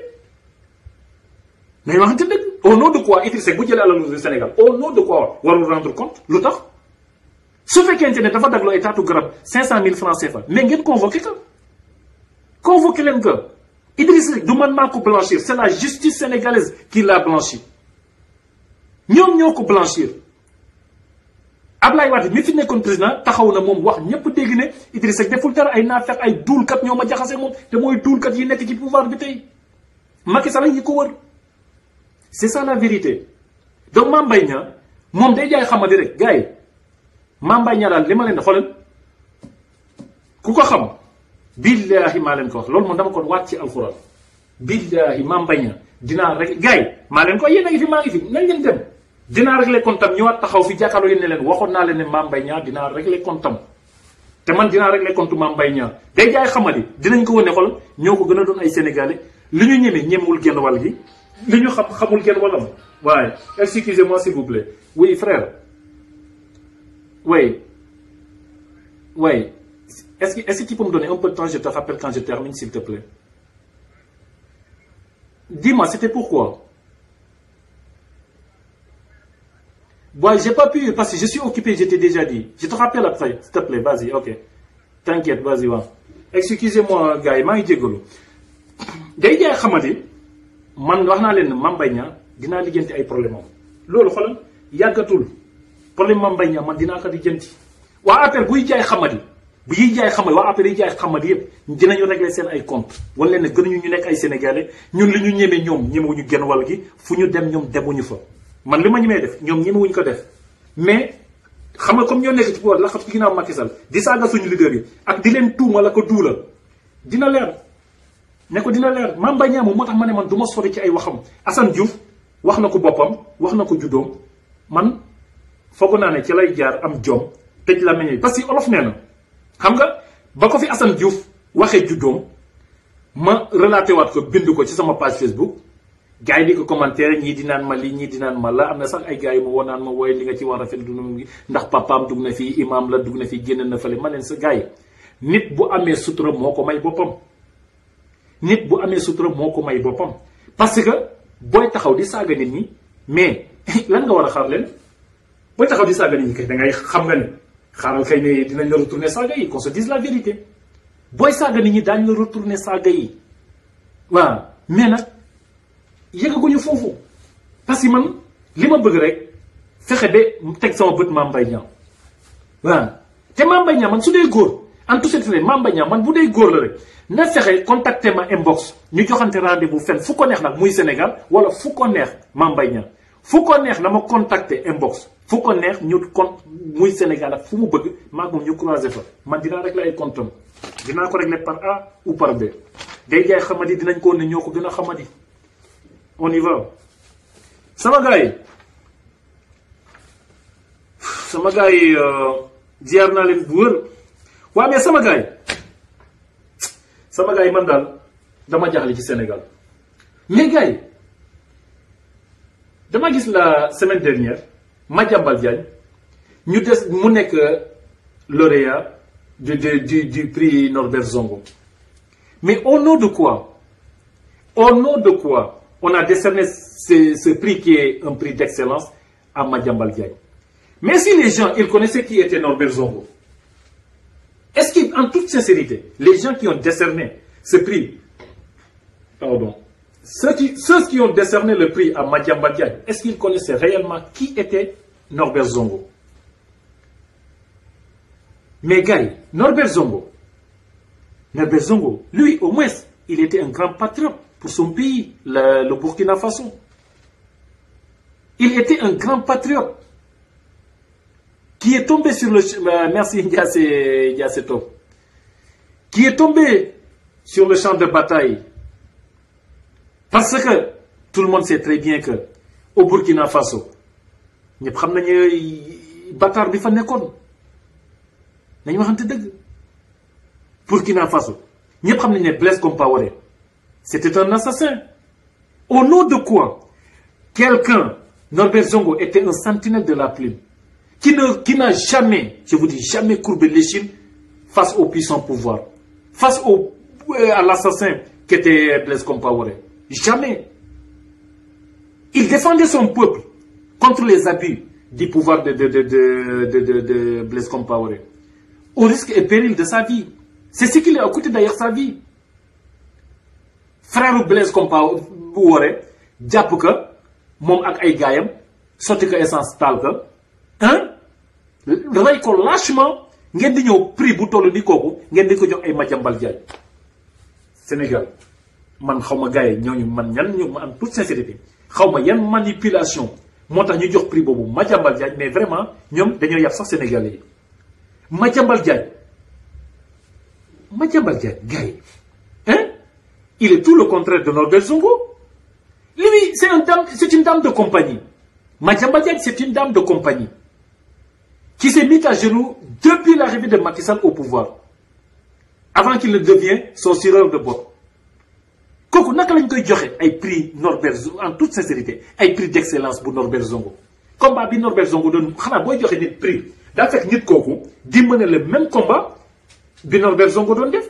nañu waxante dëgg au nom de quoi Idrissa Seck bu jëlee alalu du Sénégal au nom de quoi warul rendre compte lu tax su fekkente ne dafa dagloo ay taatu garab 500 000 francs CFA mais ngeen convoqué leen ko Idrissa Seck du man maa ko blanchir c'est la justice sénégalaise qui l'a blanchi ñoom ñoo ko blanchir Ablaye Wade mi fi nekkoon président taxaw na moom wax ñëpp dégg ne Idrissa Seck deful dara ay naafeq ay duulkat ñoo ma jaxase moom te mooy duulkat yi nekk ci pouvoir bi tey Macky Sall yi ko wër c'est ça la vérité donc Mame Mbaye Niang moom day jaay xamadi rek gars yi Mame Mbaye Niang daal li ma leen di xoolal ku ko xam billahi maa leen ko wax loolu moom dama ko wàcc ci alxuraan billahi Mame Mbaye Niang dinaa rek gars yi maa leen ko yéen a ngi fi maa ngi fi nañ leen dem dinaa régler comptam ñëwaat taxaw fi jàkkaarloo yéen ne leen waxoon naa leen ne Mame Mbaye Niang dinaa régler comptam te man dinaa régler compte Mame Mbaye Niang day jaay xamadi dinañ ko wane xool ñoo ko gën a doon ay sénégalais li ñu ñemewul genn wàll gi li ñu xamul genn wàllam waaye excusez-moi s'il vous plaît oui frère oui est-ce que tu peux me donner un peu de temps je te rappelle quand je termine s'il te plaît dis-moi c'était pourquoi Ouais, j'ai pas pu parce que je suis occupé, je t'ai déjà dit. Je te rappelle après, s'il te plaît, vas-y, ok. T'inquiète, vas-y, va. Excusez-moi, gars, maa ngi jégalu. Day jaay xamadi man wax naa leen Mame Mbaye Niang dinaa lijjanti ay problème am loolu xoolal yàggatul problème Mame Mbaye Niang man dinaa ko lijjanti waa affaire buy jaay xamadi bu yiy jaay xamadi waa affaire yi jaay xamadi yëpp dinañu régler seen ay compte wala leen ne gënuñu ñu nekk ay sénégalais ñun li ñu ñeme ñoom ñemewuñu genn wàll gi fu ñu dem ñoom demuñu fa man li ma ñemee def ñoom ñemewuñu ko def mais xam nga comme ñoo nekk ci boor la xam ci ginnaaw Macky Sall di saaga suñu leader yi ak di leen tuuma la ko duula dina leer ne ko dina leer Mame Mbaye Niang moom moo tax ma ne man du ma sori ci ay waxam Assane Diouf wax na ko boppam wax na ko juddoom man foog naa ne ci lay jaar am jom tëj la meññ parce que olof nee na xam nga ba ko fi Assane Diouf waxee juddoom ma relaté waat ko bind ko ci sama page Facebook gars yi di ko commentaire ñii di naan ma lii ñii di naan ma la am na sax ay gars yi ma woo naan ma wooye li nga ci war a rafet du ndax papaam dugg na fii imam la dugg na fii génn na fële ma leen sa gars yi nit bu amee sutura moo ko may boppam nit bu amee sutura moo ko may boppam parce que booy taxaw di saaga nit ñi mais lan nga war a xaar leen booy taxaw di saaga nit ñi kay da ngay xam nga ne xaaral kay ne dinañ la retourner saaga yi qu'on se dise la vérité booy saaga nit ñi daañu la retourner saaga yi waaw mais nag yëgaguñu foofu parce que man li ma bëgg rek fexe ba teg sama bët Mame Mbaye Niang waaw te Mame Mbaye Niang man su dee góor en tout cas Mame Mbaye Niang man bu dee góor la rek na fexe contacter ma inbox ñu joxante rendez-vous fenn fu ko neex nag muy Sénégal wala fu ko neex Mame Mbaye Niang fu ko neex na ma contacter inbox fu ko neex ñu muy Sénégal ak fu mu bëgg maag moom ñu croiser fa man dinaa régler ay comptes dinaa ko régler par A ou par B day jaay xamadi dinañ ko ne ñoo ko gën a xamadi on y va sama gars yi ziar naa leen bu wër waaw mais sama gars yi man daal dama jaaxle ci Sénégal mais gars yi dama gis la semaine dernière Madiambal Diagne ñu des mu nekk lauréat du prix Norbert Zongo mais au nom de quoi on a décerné ce prix qui est un prix d'excellence à Madiambal Diagne mais si les gens ils connaissaient qui était Norbert Zongo est-ce qu'en toute sincérité les gens qui ont décerné ce prix ceux qui ont décerné le prix à Madiambal Diagne est-ce qu'ils connaissaient réellement qui était Norbert Zongo mais gars yi Norbert Zongo lui au moins il était un grand patriote pour son pays le Burkina Faso il était un grand patriote qui est tombé sur le merci Ndiasse Top qui est tombé sur le champ de bataille parce que tout le monde sait très bien que au Burkina Faso ñëpp xam nañu bataar bi fa nekkoon nañu waxante dëgg Burkina Faso ñëpp xam nañu ne Blaise Compaoré c'était un assassin au nom de quoi quelqu'un Norbert Zongo était un sentinelle de la plume qui n'a jamais, je vous dis jamais courbé l'échine face au puissant pouvoir, face à l'assassin qui était Blaise Compaoré. Jamais. Il défendait son peuple contre les abus du pouvoir de Blaise Compaoré, au risque et péril de sa vie. C'est ce qui lui a coûté d'ailleurs sa vie. Frère Blaise Compaoré, jàpp ko moom ak ay gaayam sotti ko essence taal ko rey ko lâchement ngeen di ñëw prix bu toll ni kooku ngeen di ko jox ay Madiambal Diagne Sénégal man xaw ma gars yi ñooñu man ñan ñu ma am toute sincérité xaw ma yan manipulation moo tax ñu jox prix boobu Madiambal Diagne mais vraiment ñoom dañoo yàpp sax Sénégalais yi Madiambal Diagne gars yi il est tout le contraire de Norbert Zongo. Lui, c'est une dame de compagnie. Madiambal Diagne, c'est une dame de compagnie qui s'est mise à genoux depuis l'arrivée de Macky Sall au pouvoir, avant qu'il ne devienne son sireur de bottes. Kooku naka lañ koy joxe ay prix Norbert Zongo en toute sincérité ay prix d'excellence bu Norbert Zongo combat bi Norbert Zongo doon xanaa booy joxe nit prix daa fekk nit kooku di mener le même combat bi Norbert Zongo doon def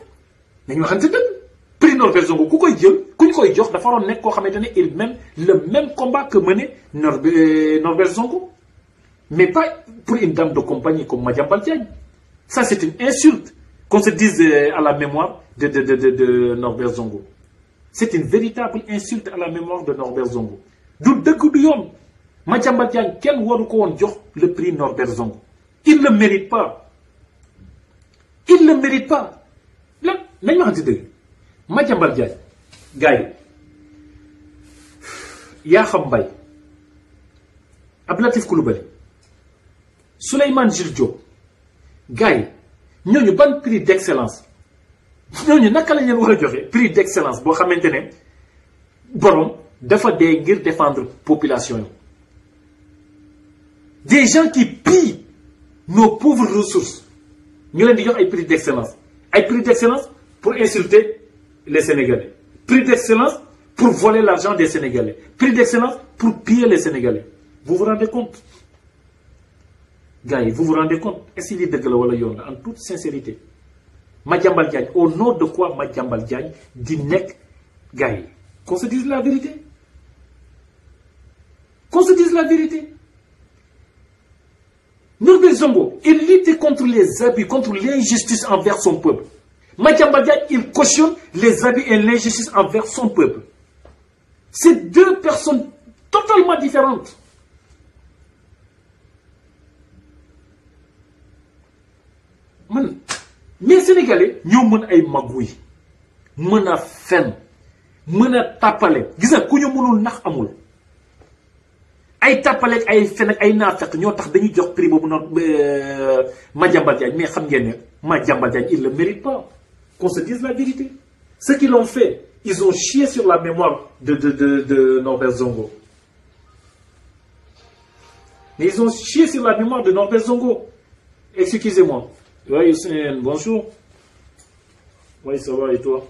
nañu waxante dëgg. Prix Norbert Zongo ku koy jël ku ñu koy jox dafa waroon nekk koo xamante ne il mène le même combat que menait Norbert Zongo Mais pas pour une dame de compagnie comme Madiambal Diagne. Ça, c'est une insulte qu'on se dise à la mémoire de Norbert Zongo. C'est une véritable insulte à la mémoire de Norbert Zongo. Du deug du yoon Madiambal Diagne kenn waru ko won jox le prix Norbert Zongo. Il ne le mérite pas. Il ne le mérite pas. Là, nañ ma xam ci dëgg Madiambal Diagne gars yi Yakham Mbaye Abdou Latif Coulibaly Souleymane Jules Diop gars yi ñooñu ban prix d'excellence ñooñu naka lañ leen war a joxe prix d'excellence boo xamante ne borom dafa dee ngir défendre population yi. Des gens qui pillent nos pauvres ressources ñu leen di jox ay prix d'excellence ay prix d'excellence pour insulter les Sénégalais, prix d'excellence pour voler l'argent des Sénégalais, prix d'excellence pour piller les Sénégalais. Vous vous rendez compte? Gars, vous vous rendez compte? Est-ce qu'il est de la en toute sincérité? Madiambal Diagne, au nom de quoi Madiambal Diagne dit nek, gars, qu'on se dise la vérité? Qu'on se dise la vérité? Norbert Zongo, il lutte contre les abus, contre l'injustice envers son peuple. Madiambal Diagne, il cautionne les abus et l'injustice envers son peuple. C'est deux personnes totalement différentes. Man, mais Sénégalais, nous avons des magouilles, nous avons fen, nous avons tapalé. Gis nga ku ñu mënul nax amul. Ay tapalé ak ay fen ak ay naafeq ñoo tax dañuy jox prix bobu non Madiambal Diagne, mais xam ngeen ne Madiambal Diagne, il ne le mérite pas. Qu'on se dise la vérité. Ceux qui l'ont fait, ils ont chié sur la mémoire de Norbert Zongo. Mais ils ont chié sur la mémoire de Norbert Zongo. Excusez-moi. Oui, Hussein, bonjour. Oui, ça va, et toi?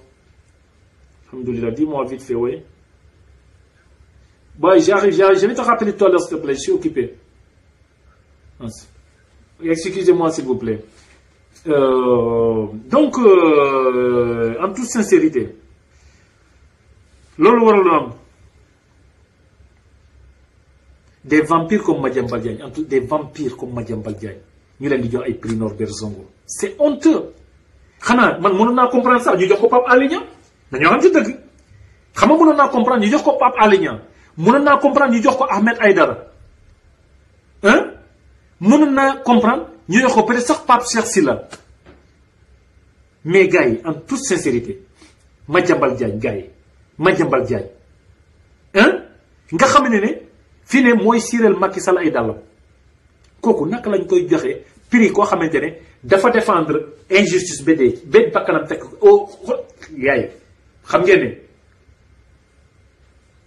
Alhamdoulilah, dis-moi vite fait, oui. Bon, j'arrive, je vais te rappeler tout à l'heure, s'il te plaît, je suis occupé. Excusez-moi, s'il vous plaît. Donc, en toute sincérité, des vampires comme Madiambal Diagne, des vampires comme Madiambal Diagne, nous avons dit un prix Norbert Zongo. C'est honteux. Xana man mënon na comprendre ça ñu jox ko Pape Alé Niang dañu xam ci dëgg xam nga mënon na comprendre ñu jox ko Pape Alé Niang mënon na comprendre ñu jox ko Ahmed Aïdara hein mënon na comprendre ñu jox ko peut-être sax Pape Cheikh Sylla. Mais gars yi en toute sincérité Madiambal Diagne gars yi Madiambal Diagne hein nga xam ne fii ne mooy siireel Macky Sall ay dàllam kooku naka lañ koy joxe prix koo xamante ne dafa défendre injustice ba dee benn bakkanam fekk oh yaay xam ngeen ne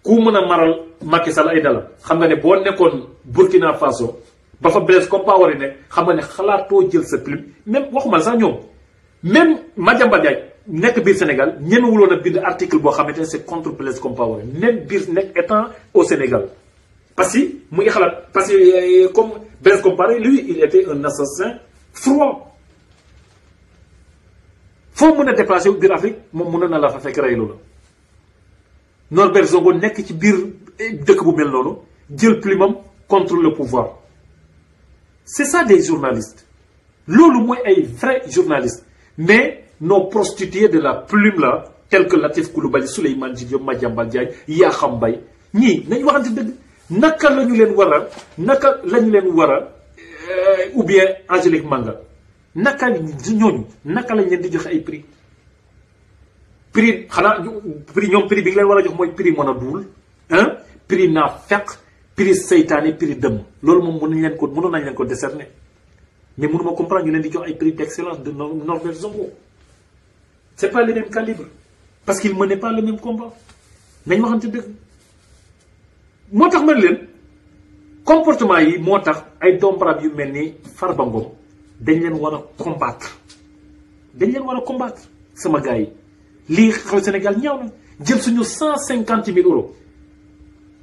ku mën a maral Macky Sall ay dàllam xam nga ne boo nekkoon Burkina Faso ba fa Blaise Compaoré ne xam nga ne xalaatoo jël sa plume même waxuma sax ñoom même Madiambal Diagne nekk biir Sénégal ñemewuloon a bind article boo xamante ne c'est contre Blaise Compaoré même biir nekk étant au Sénégal. Parce que comme Blaise Compaoré, lui, il était un assassin froid. Faut qu'on déplacer au Afrique, mon na la fa fek ray lolu. Norbert Zongo nek ci bir deuk bu mel nonu, jël plumam contre le pouvoir. C'est ça des journalistes. Lolu moy ay vrais journalistes. Mais nos prostituées de la plume là, tels que Latif Coulibaly, Souleymane Diop, Madiambal Diagne, Yakham Mbaye, ñi nañ waxante deug. Naka lañu leen wara naka lañu leen wara ou bien Angélique Manga naka ñooñu naka lañ leen di joxe ay prix xanaa prix ñoom prix bi nga leen war a jox mooy prix mën a duul hein prix naa fekk prix seytaane prix dëmm loolu moom mënoon nañ leen ko décerner mais mënuma comprendre ñu leen di jox ay prix d'excellence de Norbert Zongo. C'est pas le même calibre parce qu'il menait pas le même combat nañ waxante dëgg. moo tax man leen comportement yi moo tax ay dombrab yu mel ni Farba Ngom dañ leen war a combattre sama gars yi lii xew Sénégal ñaaw na jël suñu 150 000 euros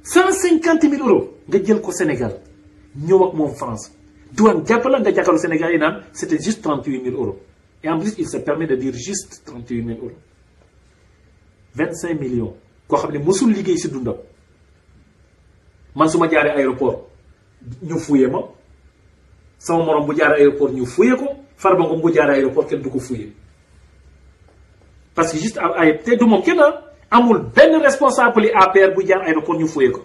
150 000 euros nga jël ko Sénégal ñëw ak moom France douane jàppala nga jàkkaarloo Sénégal yi naan c'était juste 38 000 euros et en plus il se permet de dire juste 38 000 euros 25 millions koo xam ne mosul liggéey si dundam. Man su ma jaaree aéroport ñu fuyee ma sama morom bu jaar aéroport ñu fouillé ko Farba Ngom bu jaar aéroport kenn du ko fouillé parce que juste ay te du moom kenn amul benn responsable yi APR bu jaar aéroport ñu fouillé ko